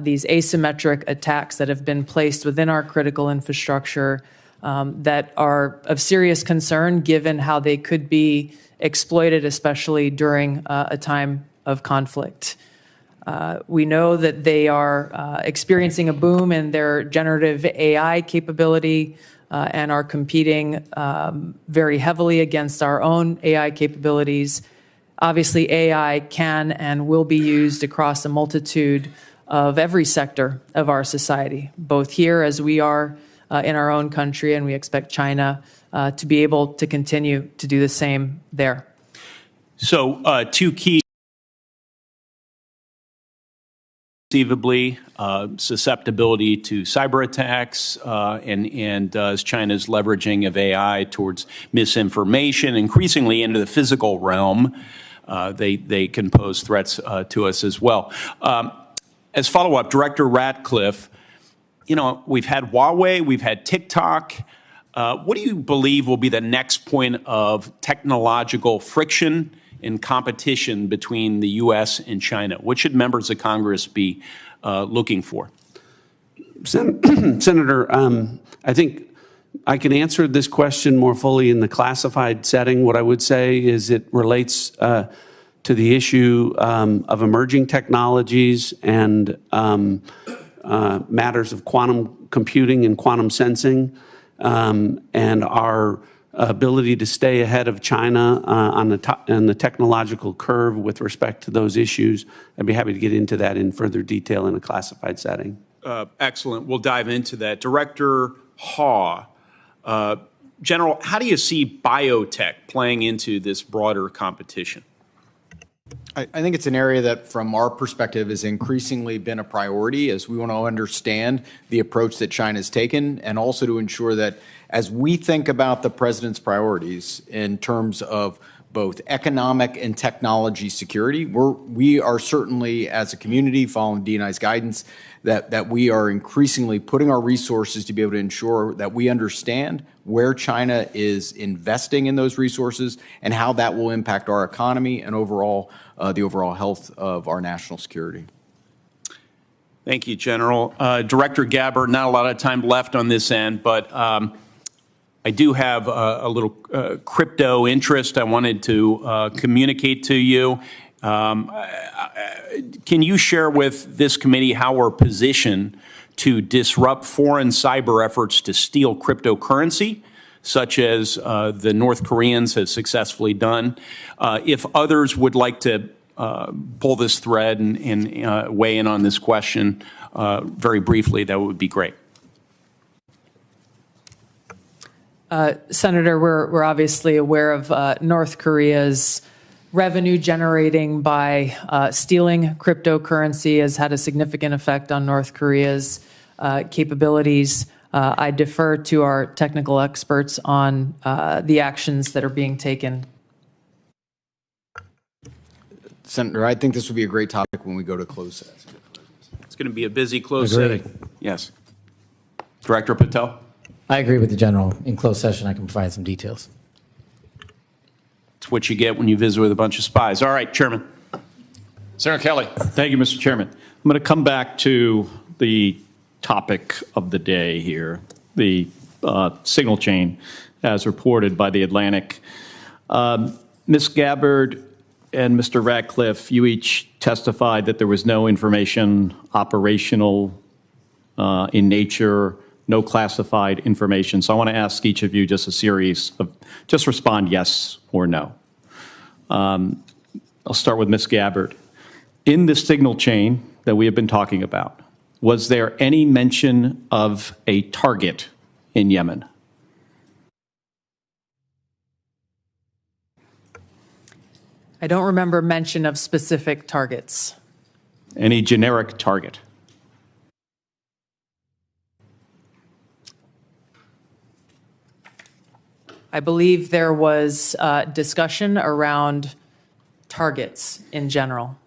these asymmetric attacks that have been placed within our critical infrastructure that are of serious concern given how they could be exploited, especially during a time of conflict. We know that they are experiencing a boom in their generative AI capability and are competing very heavily against our own AI capabilities. Obviously, AI can and will be used across a multitude of every sector of our society, both here as we are in our own country, and we expect China to be able to continue to do the same there. So, two key conceivably susceptibility to cyber attacks and as China's leveraging of AI towards misinformation, increasingly into the physical realm, they can pose threats to us as well. As follow-up, Director Ratcliffe, you know, we've had Huawei, we've had TikTok. What do you believe will be the next point of technological friction and competition between the U.S. and China? What should members of Congress be looking for? Senator, I think I can answer this question more fully in the classified setting. What I would say is it relates to the issue of emerging technologies and matters of quantum computing and quantum sensing, and our ability to stay ahead of China on the technological curve with respect to those issues. I'd be happy to get into that in further detail in a classified setting. Excellent. We'll dive into that. Director Haw, General, how do you see biotech playing into this broader competition? I think it's an area that, from our perspective, has increasingly been a priority as we want to understand the approach that China's taken, and also to ensure that as we think about the president's priorities in terms of both economic and technology security. We are certainly, as a community, following DNI's guidance, that we are increasingly putting our resources to be able to ensure that we understand where China is investing in those resources and how that will impact our economy and overall the overall health of our national security. Thank you, General. Director Gabbard, not a lot of time left on this end, but I do have a little crypto interest I wanted to communicate to you. Can you share with this committee how we're positioned to disrupt foreign cyber efforts to steal cryptocurrency, such as the North Koreans have successfully done? If others would like to pull this thread and weigh in on this question very briefly, that would be great. Senator, we're obviously aware of North Korea's revenue generating by stealing cryptocurrency has had a significant effect on North Korea's capabilities. I defer to our technical experts on the actions that are being taken. Senator, I think this would be a great topic when we go to closed session. It's going to be a busy closed session. Yes. Director Patel? I agree with the general. In closed session, I can provide some details. It's what you get when you visit with a bunch of spies. All right, Chairman. Senator Kelly. Thank you, Mr. Chairman. I'm going to come back to the topic of the day here, the signal chain as reported by The Atlantic. Ms. Gabbard and Mr. Ratcliffe, you each testified that there was no information operational in nature, no classified information. So I want to ask each of you just a series of, just respond yes or no. I'll start with Ms. Gabbard. In the signal chain that we have been talking about, was there any mention of a target in Yemen? I don't remember mention of specific targets. Any generic target? I believe there was discussion around targets in general.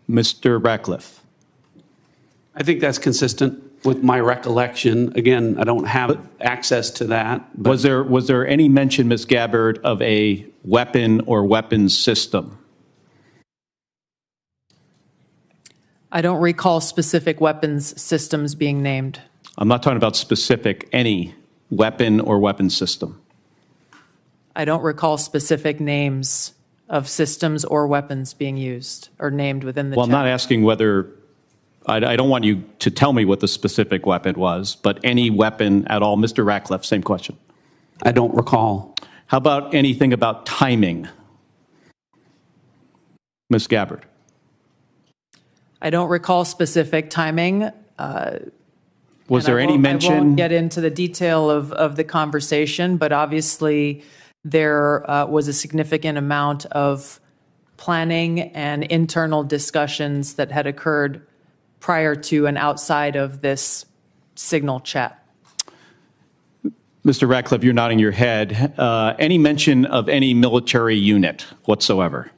Mr. Ratcliffe. I think that's consistent with my recollection. Again, I don't have access to that. Was there any mention, Ms. Gabbard, of a weapon or weapons system? I don't recall specific weapons systems being named. I'm not talking about specific, any weapon or weapons system. I don't recall specific names of systems or weapons being used or named within the Well, I'm not asking whether, I don't want you to tell me what the specific weapon was, but any weapon at all. Mr. Ratcliffe, same question. I don't recall. How about anything about timing? Ms. Gabbard. I don't recall specific timing. Was there any mention? I won't get into the detail of the conversation, but obviously there was a significant amount of planning and internal discussions that had occurred prior to and outside of this signal chat. Mr. Ratcliffe, you're nodding your head. Any mention of any military unit whatsoever?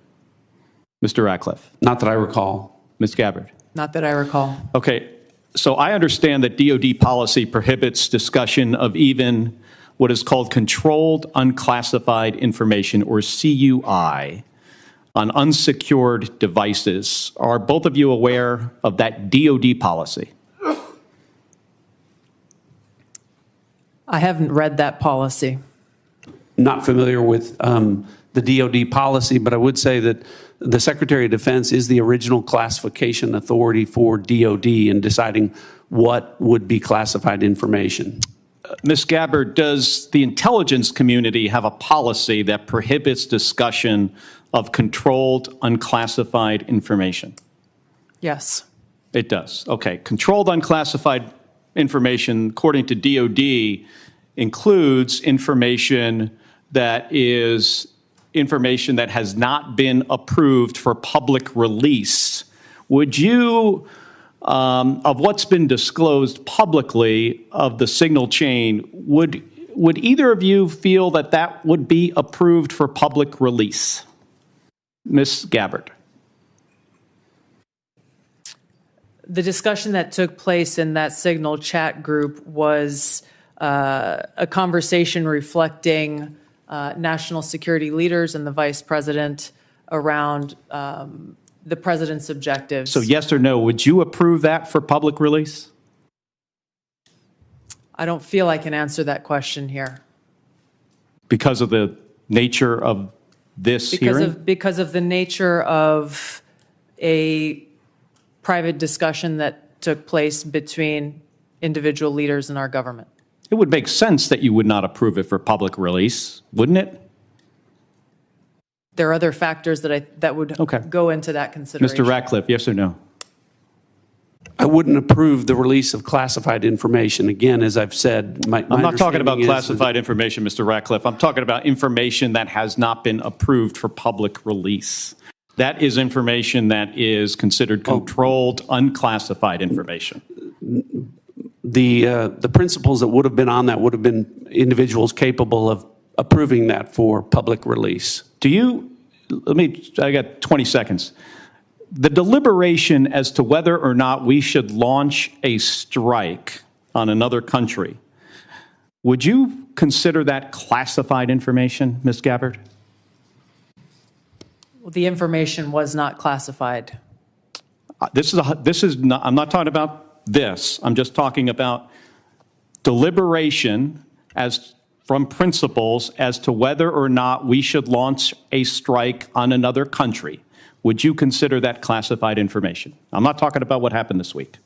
Mr. Ratcliffe. Not that I recall. Ms. Gabbard. Not that I recall. Okay, so I understand that DoD policy prohibits discussion of even what is called controlled unclassified information, or CUI, on unsecured devices. Are both of you aware of that DoD policy? I haven't read that policy. Not familiar with the DoD policy, but I would say that the Secretary of Defense is the original classification authority for DoD in deciding what would be classified information. Ms. Gabbard, does the intelligence community have a policy that prohibits discussion of controlled unclassified information? Yes. It does. Okay. Controlled unclassified information, according to DoD, includes information that is information that has not been approved for public release. Would you, of what's been disclosed publicly of the signal chain, would would either of you feel that that would be approved for public release? Ms. Gabbard. The discussion that took place in that Signal chat group was a conversation reflecting national security leaders and the vice president around the president's objectives. So yes or no, would you approve that for public release? I don't feel I can answer that question here. Because of the nature of this hearing? Because of the nature of a private discussion that took place between individual leaders in our government. It would make sense that you would not approve it for public release, wouldn't it? There are other factors that would go into that consideration. Mr. Ratcliffe, yes or no? I wouldn't approve the release of classified information. Again, as I've said, my I'm not talking about understanding is classified information, Mr. Ratcliffe. I'm talking about information that has not been approved for public release. That is information that is considered controlled, unclassified information. The principles that would have been on that would have been individuals capable of approving that for public release. I got 20 seconds. The deliberation as to whether or not we should launch a strike on another country, would you consider that classified information, Ms. Gabbard? Well, the information was not classified. I'm not talking about this. I'm just talking about deliberation from principles as to whether or not we should launch a strike on another country. Would you consider that classified information? I'm not talking about what happened this week.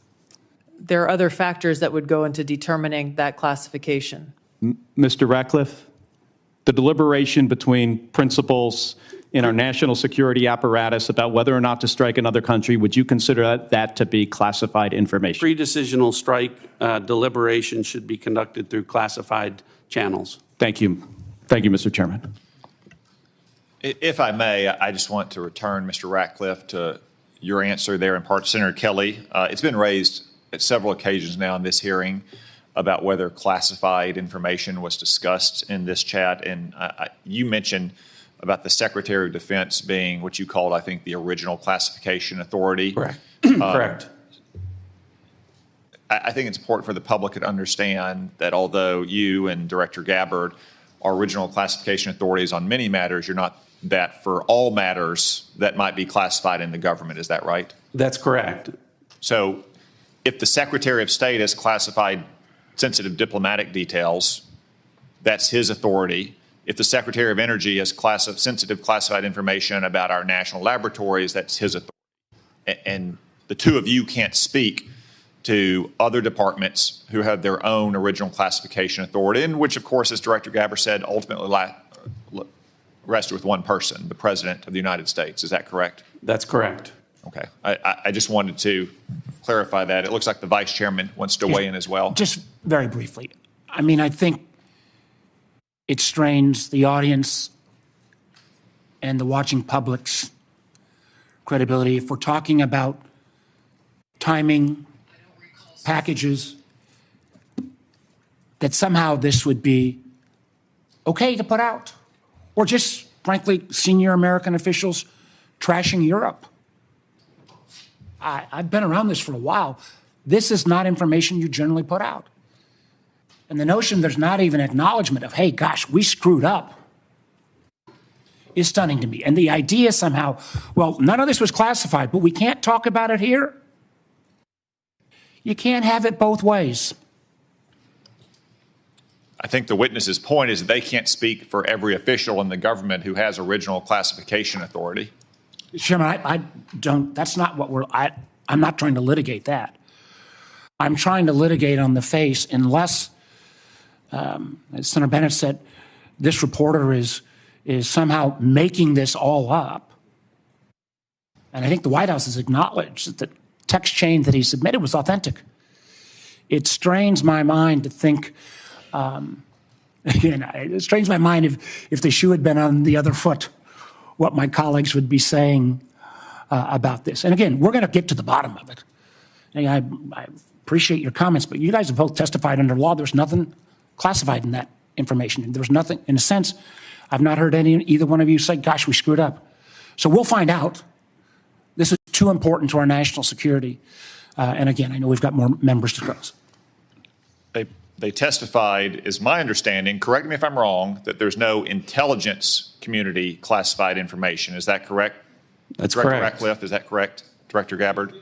There are other factors that would go into determining that classification. Mr. Ratcliffe, the deliberation between principals in our national security apparatus about whether or not to strike another country, would you consider that to be classified information? Pre-decisional strike deliberation should be conducted through classified channels. Thank you. Thank you, Mr. Chairman. If I may, I just want to return, Mr. Ratcliffe, to your answer there in part to Senator Kelly. It's been raised at several occasions now in this hearing about whether classified information was discussed in this chat. And you mentioned about the Secretary of Defense being what you called, I think, the original classification authority. Correct. Correct. I think it's important for the public to understand that although you and Director Gabbard are original classification authorities on many matters, you're not that for all matters that might be classified in the government. Is that right? That's correct. So if the Secretary of State has classified sensitive diplomatic details, that's his authority. If the Secretary of Energy has sensitive classified information about our national laboratories, that's his authority. And the two of you can't speak to other departments who have their own original classification authority, and which, of course, as Director Gabbard said, ultimately rested with one person, the President of the United States. Is that correct? That's correct. Okay. I just wanted to clarify that. It looks like the Vice Chairman wants to weigh in as well. Just very briefly. I mean, I think it strains the audience and the watching public's credibility if we're talking about timing, packages, that somehow this would be okay to put out, or just, frankly, senior American officials trashing Europe. I've been around this for a while. This is not information you generally put out. And the notion there's not even acknowledgement of, hey, gosh, we screwed up, is stunning to me. And the idea somehow, well, none of this was classified, but we can't talk about it here. You can't have it both ways. I think the witness's point is that they can't speak for every official in the government who has original classification authority. Chairman, I don't, that's not what I'm not trying to litigate that. I'm trying to litigate on the face unless, as Senator Bennett said, this reporter is somehow making this all up. And I think the White House has acknowledged that the text chain that he submitted was authentic. It strains my mind to think, again, it strains my mind if the shoe had been on the other foot, what my colleagues would be saying about this. And again, we're going to get to the bottom of it. And I appreciate your comments, but you guys have both testified under law. There's nothing classified in that information. And there was nothing, in a sense, I've not heard either one of you say, gosh, we screwed up. So we'll find out. This is too important to our national security. And again, I know we've got more members to close. They testified, is my understanding, correct me if I'm wrong, that there's no intelligence community classified information. Is that correct? That's Director correct. Ratcliffe, is that correct? Director Gabbard?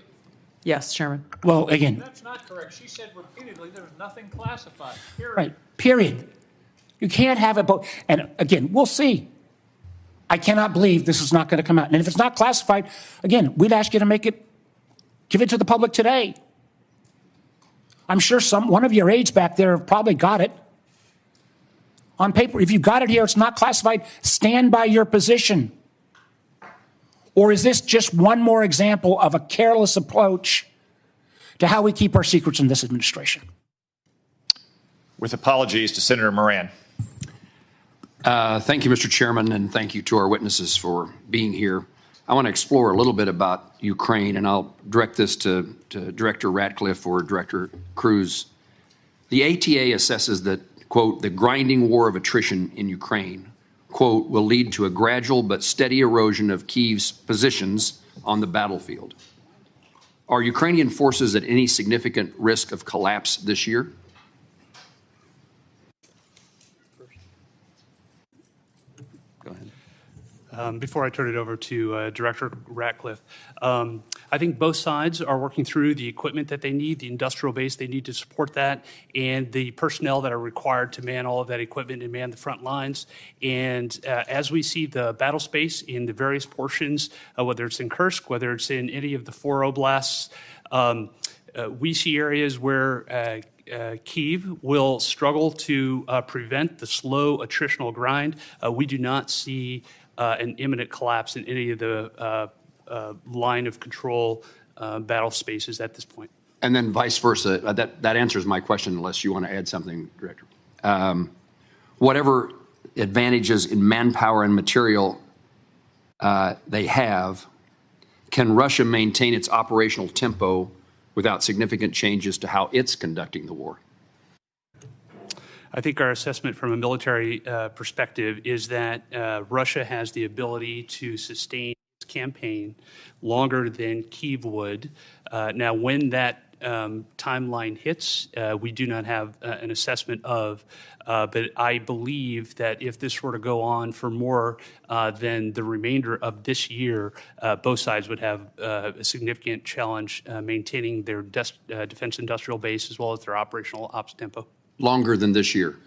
Yes, Chairman. Well, again. That's not correct. She said repeatedly there was nothing classified, period. Right, period. You can't have it both. And again, we'll see. I cannot believe this is not going to come out. And if it's not classified, again, we'd ask you to give it to the public today. I'm sure one of your aides back there probably got it on paper. If you got it here, it's not classified, stand by your position. Or is this just one more example of a careless approach to how we keep our secrets in this administration? With apologies to Senator Moran. Thank you, Mr. Chairman, and thank you to our witnesses for being here. I want to explore a little bit about Ukraine, and I'll direct this to Director Ratcliffe or Director Cruz. The ATA assesses that, quote, the grinding war of attrition in Ukraine, quote, will lead to a gradual but steady erosion of Kyiv's positions on the battlefield. Are Ukrainian forces at any significant risk of collapse this year? Go ahead. Before I turn it over to Director Ratcliffe, I think both sides are working through the equipment that they need, the industrial base they need to support that, and the personnel that are required to man all of that equipment and man the front lines. And as we see the battle space in the various portions, whether it's in Kursk, whether it's in any of the 4 oblasts, we see areas where Kyiv will struggle to prevent the slow attritional grind. We do not see an imminent collapse in any of the line of control battle spaces at this point. And then vice versa. That answers my question, unless you want to add something, Director. Whatever advantages in manpower and material they have, can Russia maintain its operational tempo without significant changes to how it's conducting the war? I think our assessment from a military perspective is that Russia has the ability to sustain its campaign longer than Kyiv would. Now, when that timeline hits, we do not have an assessment of, but I believe that if this were to go on for more than the remainder of this year, both sides would have a significant challenge maintaining their defense industrial base as well as their operational ops tempo. Longer than this year?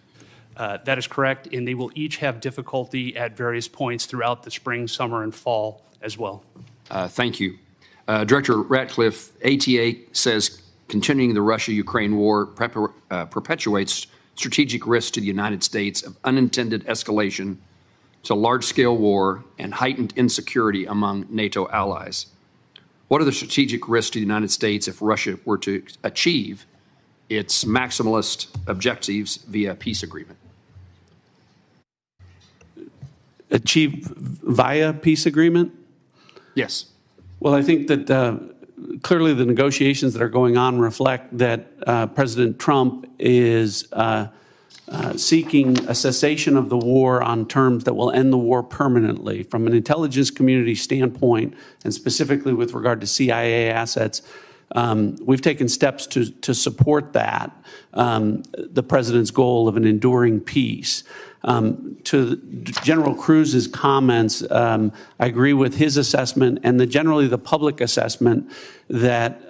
That is correct, and they will each have difficulty at various points throughout the spring, summer, and fall as well. Thank you. Director Ratcliffe, ATA says continuing the Russia-Ukraine war perpetuates strategic risks to the United States of unintended escalation to large-scale war and heightened insecurity among NATO allies. What are the strategic risks to the United States if Russia were to achieve its maximalist objectives via peace agreement? Achieve via peace agreement? Yes. Well, I think that clearly the negotiations that are going on reflect that President Trump is seeking a cessation of the war on terms that will end the war permanently. From an intelligence community standpoint, and specifically with regard to CIA assets, we've taken steps to support that, the president's goal of an enduring peace. To General Cruz's comments, I agree with his assessment and generally the public assessment that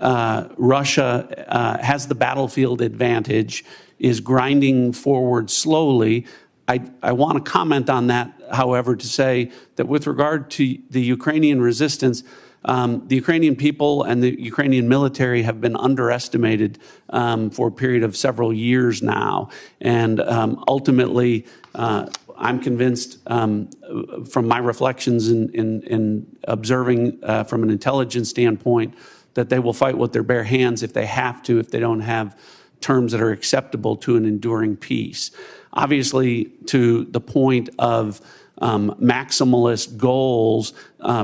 Russia has the battlefield advantage, is grinding forward slowly. I want to comment on that, however, to say that with regard to the Ukrainian resistance, the Ukrainian people and the Ukrainian military have been underestimated for a period of several years now. And ultimately, I'm convinced from my reflections in observing from an intelligence standpoint that they will fight with their bare hands if they have to, if they don't have terms that are acceptable to an enduring peace. Obviously, to the point of maximalist goals.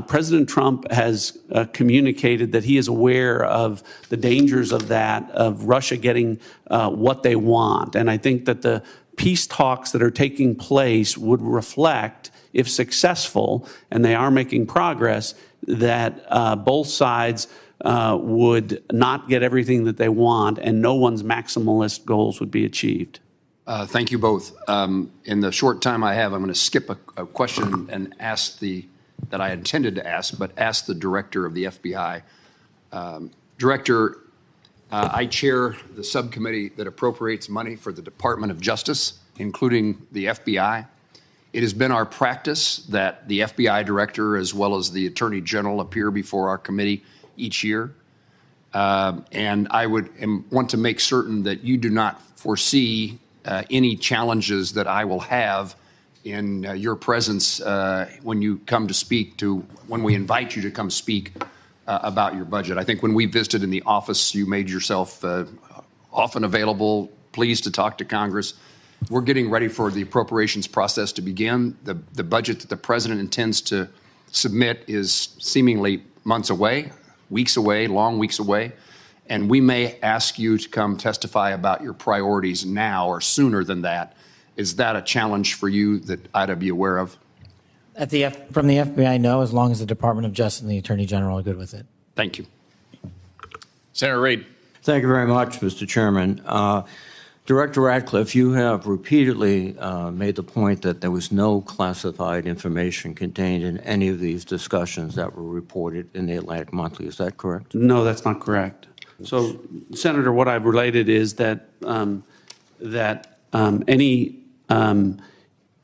President Trump has communicated that he is aware of the dangers of that, of Russia getting what they want. And I think that the peace talks that are taking place would reflect, if successful, and they are making progress, that both sides would not get everything that they want and no one's maximalist goals would be achieved. Thank you both. In the short time I have, I'm going to skip a question and ask that I intended to ask, but ask the director of the FBI. Director, I chair the subcommittee that appropriates money for the Department of Justice, including the FBI. It has been our practice that the FBI director as well as the Attorney General appear before our committee each year. And I want to make certain that you do not foresee any challenges that I will have in your presence when you come to speak when we invite you to come speak about your budget. I think when we visited in the office, you made yourself often available, pleased to talk to Congress. We're getting ready for the appropriations process to begin. The budget that the president intends to submit is seemingly months away, weeks away, long weeks away. And we may ask you to come testify about your priorities now or sooner than that. Is that a challenge for you that I ought to be aware of? From the FBI, no, as long as the Department of Justice and the Attorney General are good with it. Thank you. Senator Reid. Thank you very much, Mr. Chairman. Director Ratcliffe, you have repeatedly made the point that there was no classified information contained in any of these discussions that were reported in the Atlantic Monthly. Is that correct? No, that's not correct. So, Senator, what I've related is that any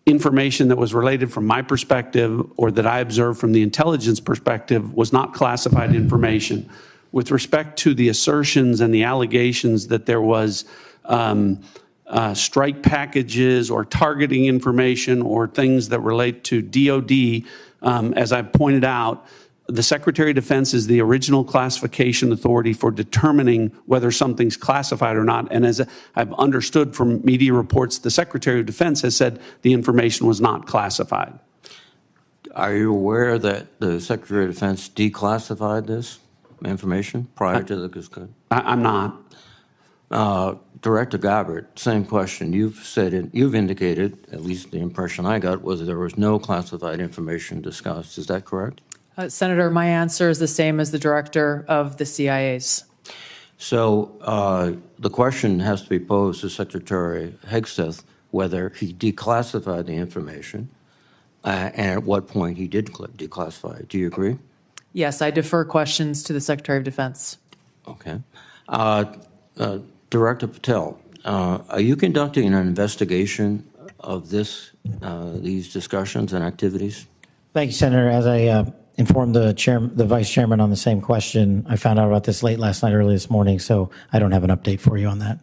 information that was related from my perspective or that I observed from the intelligence perspective was not classified information. With respect to the assertions and the allegations that there was strike packages or targeting information or things that relate to DOD, as I've pointed out, the Secretary of Defense is the original classification authority for determining whether something's classified or not. And as I've understood from media reports, the Secretary of Defense has said the information was not classified. Are you aware that the Secretary of Defense declassified this information prior to the discussion? I'm not. Director Gabbard, same question. You've indicated, at least the impression I got, was that there was no classified information discussed. Is that correct? Senator, my answer is the same as the director of the CIA's. So the question has to be posed to Secretary Hegseth whether he declassified the information and at what point he did declassify it. Do you agree? Yes, I defer questions to the Secretary of Defense. Okay. Director Patel, are you conducting an investigation of these discussions and activities? Thank you, Senator. As I informed the Vice Chairman on the same question, I found out about this late last night, early this morning, so I don't have an update for you on that.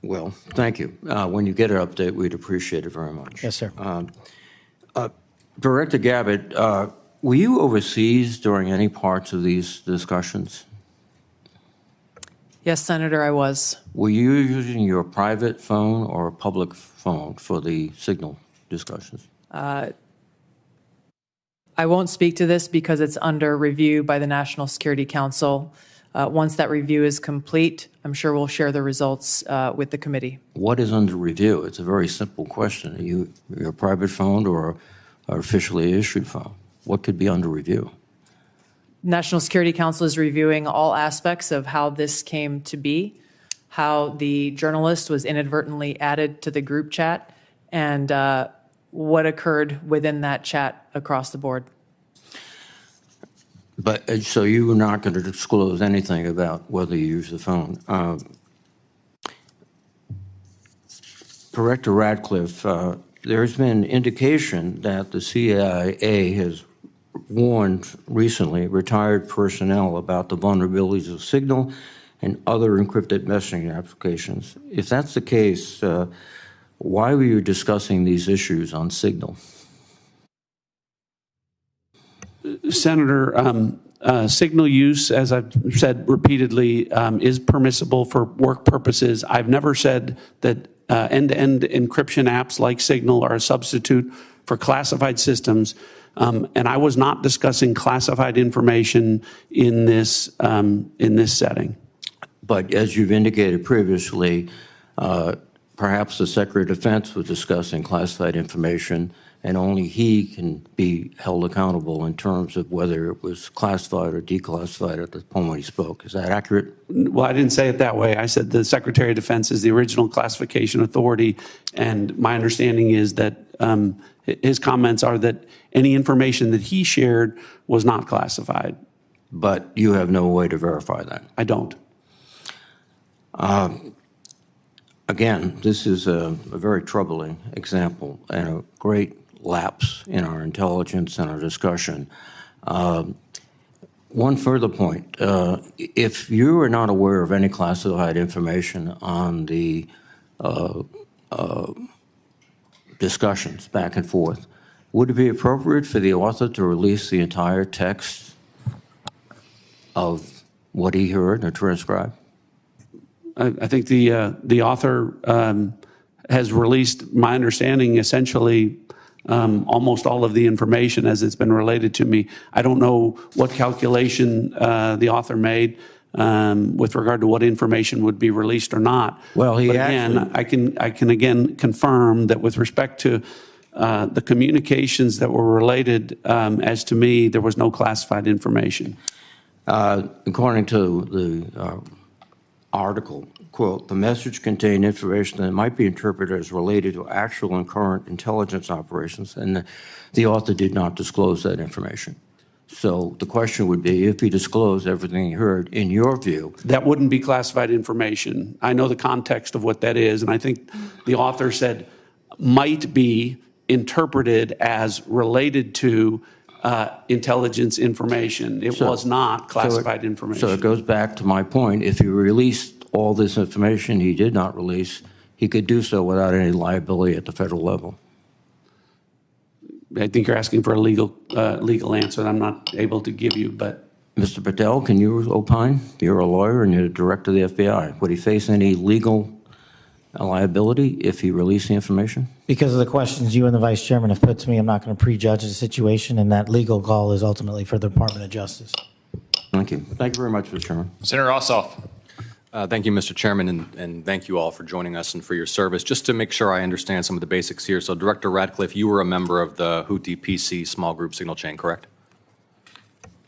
Well, thank you. When you get an update, we'd appreciate it very much. Yes, sir. Director Gabbard, were you overseas during any parts of these discussions? Yes, Senator, I was. Were you using your private phone or a public phone for the signal discussions? I won't speak to this because it's under review by the National Security Council. Once that review is complete, I'm sure we'll share the results with the committee. What is under review? It's a very simple question. Are you your private phone or an officially issued phone? What could be under review? National Security Council is reviewing all aspects of how this came to be, how the journalist was inadvertently added to the group chat, and what occurred within that chat across the board. But so you were not going to disclose anything about whether you use the phone. Director Ratcliffe, there's been indication that the CIA has warned recently retired personnel about the vulnerabilities of Signal and other encrypted messaging applications. If that's the case, why were you discussing these issues on Signal? Senator, Signal use, as I've said repeatedly, is permissible for work purposes. I've never said that end-to-end encryption apps like Signal are a substitute for classified systems. And I was not discussing classified information in this setting. But as you've indicated previously, perhaps the Secretary of Defense was discussing classified information, and only he can be held accountable in terms of whether it was classified or declassified at the point when he spoke. Is that accurate? Well, I didn't say it that way. I said the Secretary of Defense is the original classification authority, and my understanding is that his comments are that any information that he shared was not classified. But you have no way to verify that? I don't. Again, this is a very troubling example and a great lapse in our intelligence and our discussion. One further point, if you are not aware of any classified information on the discussions back and forth, would it be appropriate for the author to release the entire text of what he heard or transcribed? I think the author has released, my understanding, essentially almost all of the information as it's been related to me. I don't know what calculation the author made with regard to what information would be released or not. Well, but again, I can again confirm that with respect to the communications that were related, as to me, there was no classified information. According to the article, quote, the message contained information that might be interpreted as related to actual and current intelligence operations, and the author did not disclose that information. So the question would be, if he disclosed everything he heard, in your view. That wouldn't be classified information. I know the context of what that is, and I think the author said might be interpreted as related to intelligence information. It was not classified information. So it goes back to my point. If he released all this information he did not release, he could do so without any liability at the federal level. I think you're asking for a legal answer that I'm not able to give you, but. Mr. Patel, can you opine? You're a lawyer and you're the director of the FBI. Would he face any legal liability if he released the information? Because of the questions you and the vice chairman have put to me, I'm not going to prejudge the situation, and that legal call is ultimately for the Department of Justice. Thank you. Thank you very much, Mr. Chairman. Senator Ossoff. Thank you, Mr. Chairman, and thank you all for joining us and for your service. Just to make sure I understand some of the basics here. So, Director Ratcliffe, you were a member of the Houthi PC small group signal chain, correct?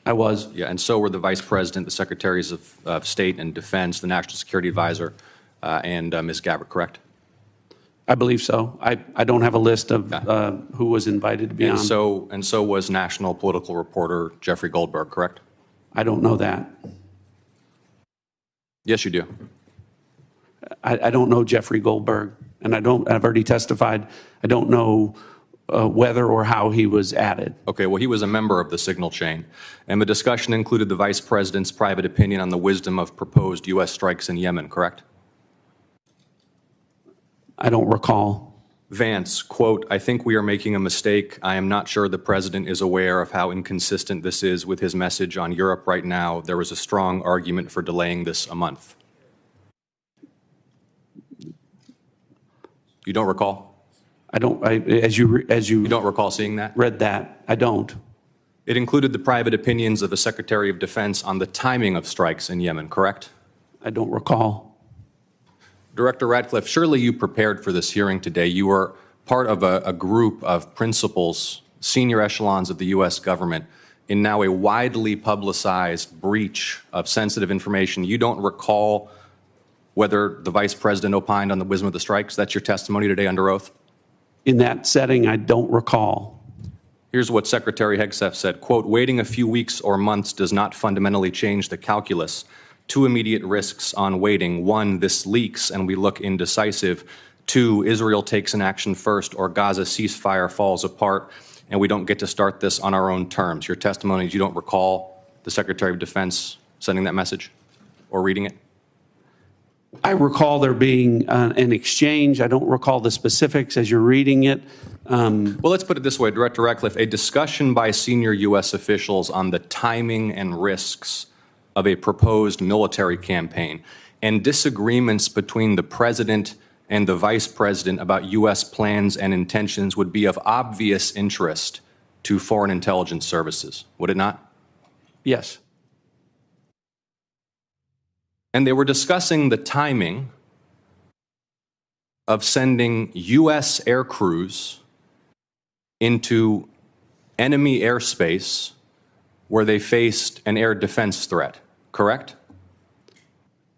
I was. Yeah, and so were the Vice President, the Secretaries of State and Defense, the National Security Advisor, and Ms. Gabbard, correct? I believe so. I don't have a list of who was invited to be on. And so was national political reporter Jeffrey Goldberg, correct? I don't know that. Yes, you do. I don't know Jeffrey Goldberg, and I've already testified. I don't know whether or how he was added. Okay, well, he was a member of the signal chain, and the discussion included the Vice President's private opinion on the wisdom of proposed U.S. strikes in Yemen, correct? I don't recall. Vance, quote, I think we are making a mistake. I am not sure the President is aware of how inconsistent this is with his message on Europe right now. There was a strong argument for delaying this a month. You don't recall? I don't, as you don't recall seeing that? Read that. I don't. It included the private opinions of the Secretary of Defense on the timing of strikes in Yemen, correct? I don't recall. Director Ratcliffe, surely you prepared for this hearing today. You were part of a group of principals, senior echelons of the U.S. government, in now a widely publicized breach of sensitive information. You don't recall whether the Vice President opined on the wisdom of the strikes? That's your testimony today under oath? In that setting, I don't recall. Here's what Secretary Hegseth said, quote, waiting a few weeks or months does not fundamentally change the calculus. Two immediate risks on waiting. One, this leaks and we look indecisive. Two, Israel takes an action first or Gaza ceasefire falls apart and we don't get to start this on our own terms. Your testimony is you don't recall the Secretary of Defense sending that message or reading it? I recall there being an exchange. I don't recall the specifics as you're reading it. Well, let's put it this way, Director Ratcliffe, a discussion by senior U.S. officials on the timing and risks of a proposed military campaign and disagreements between the President and the Vice President about U.S. plans and intentions would be of obvious interest to foreign intelligence services, would it not? Yes. And they were discussing the timing of sending U.S. air crews into enemy airspace where they faced an air defense threat, correct?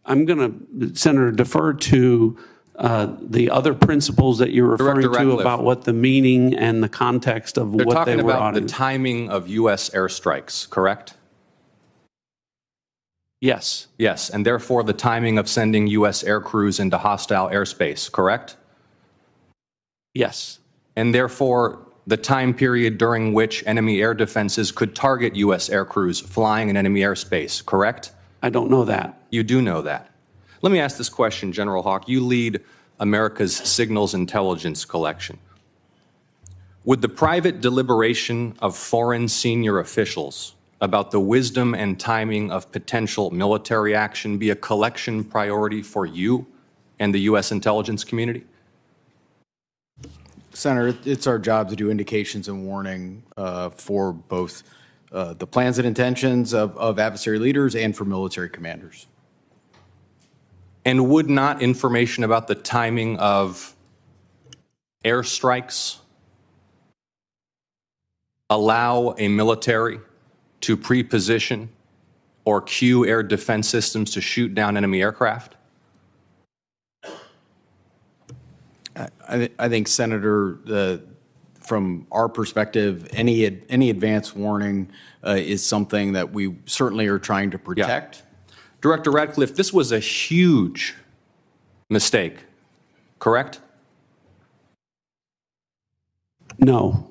I'm going to, Senator, defer to the other principles that you're referring Director to Ratcliffe. about what the meaning and the context of They're what they talking were about the auditing. timing of U.S. airstrikes, correct? Yes. Yes, and therefore the timing of sending U.S. air crews into hostile airspace, correct? Yes. And therefore the time period during which enemy air defenses could target U.S. air crews flying in enemy airspace, correct? I don't know that. You do know that. Let me ask this question, General Hawk. You lead America's signals intelligence collection. Would the private deliberation of foreign senior officials about the wisdom and timing of potential military action be a collection priority for you and the U.S. intelligence community? Senator, it's our job to do indications and warning for both the plans and intentions of adversary leaders and for military commanders. And would not information about the timing of airstrikes allow a military to pre-position or cue air defense systems to shoot down enemy aircraft? I think, Senator, from our perspective, any advance warning is something that we certainly are trying to protect. Yeah. Director Ratcliffe, this was a huge mistake, correct? No.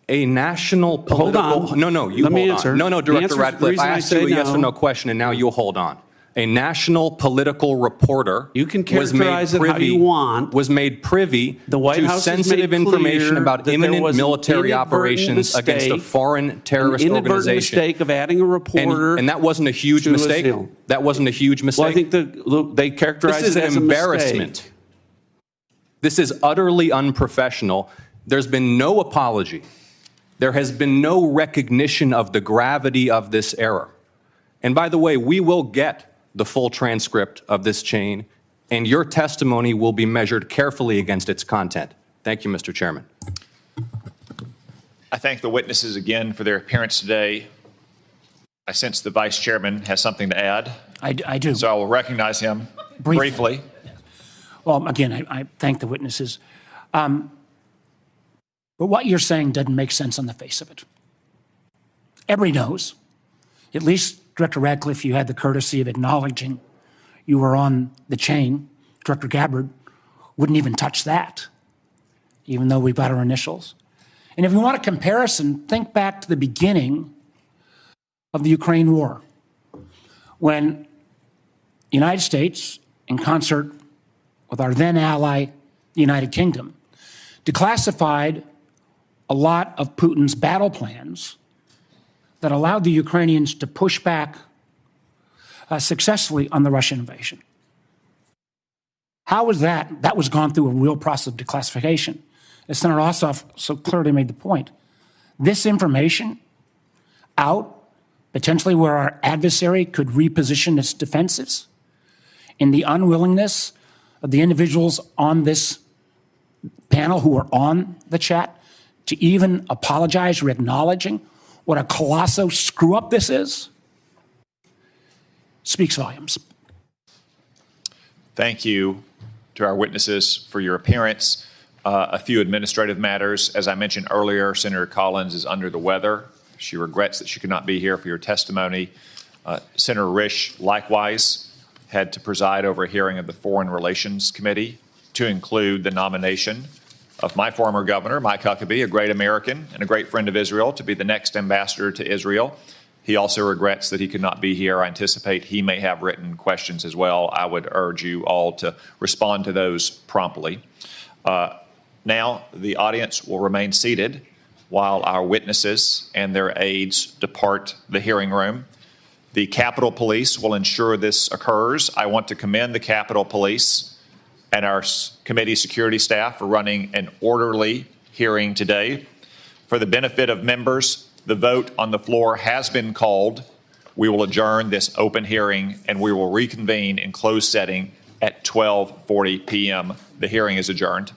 A national political... Hold on. No, you Let me hold answer. on. No, The Director answer- Ratcliffe, the reason I I asked you a say yes no- or no question, and now you hold on. A national political reporter You can characterize it how you want. Was made privy The White to House has sensitive made information clear about that there imminent was an military inadvertent operations against a mistake, foreign terrorist an inadvertent organization. mistake of adding a reporter. And that wasn't a huge to a mistake? seal. That wasn't a huge mistake? Well, I think they characterize This is it an as a embarrassment. mistake. This is utterly unprofessional. There's been no apology. There has been no recognition of the gravity of this error. And by the way, we will get the full transcript of this chain, and your testimony will be measured carefully against its content. Thank you, Mr. Chairman. I thank the witnesses again for their appearance today. I sense the Vice Chairman has something to add. I do. So I will recognize him briefly. Well, again, I thank the witnesses. But what you're saying doesn't make sense on the face of it. Everybody knows, at least Director Ratcliffe, you had the courtesy of acknowledging you were on the chain. Director Gabbard wouldn't even touch that, even though we've got our initials. And if you want a comparison, think back to the beginning of the Ukraine war, when the United States, in concert with our then ally, the United Kingdom, declassified a lot of Putin's battle plans that allowed the Ukrainians to push back successfully on the Russian invasion. How was that? That was gone through a real process of declassification. As Senator Ossoff so clearly made the point, this information out, potentially where our adversary could reposition its defenses, in the unwillingness of the individuals on this panel who were on the chat to even apologize or acknowledging what a colossal screw-up this is, speaks volumes. Thank you to our witnesses for your appearance. A few administrative matters. As I mentioned earlier, Senator Collins is under the weather. She regrets that she could not be here for your testimony. Senator Risch likewise had to preside over a hearing of the Foreign Relations Committee to include the nomination of my former governor, Mike Huckabee, a great American and a great friend of Israel, to be the next ambassador to Israel. He also regrets that he could not be here. I anticipate he may have written questions as well. I would urge you all to respond to those promptly. Now, the audience will remain seated while our witnesses and their aides depart the hearing room. The Capitol Police will ensure this occurs. I want to commend the Capitol Police and our committee security staff for running an orderly hearing today. For the benefit of members, the vote on the floor has been called. We will adjourn this open hearing and we will reconvene in closed setting at 12:40 p.m. The hearing is adjourned.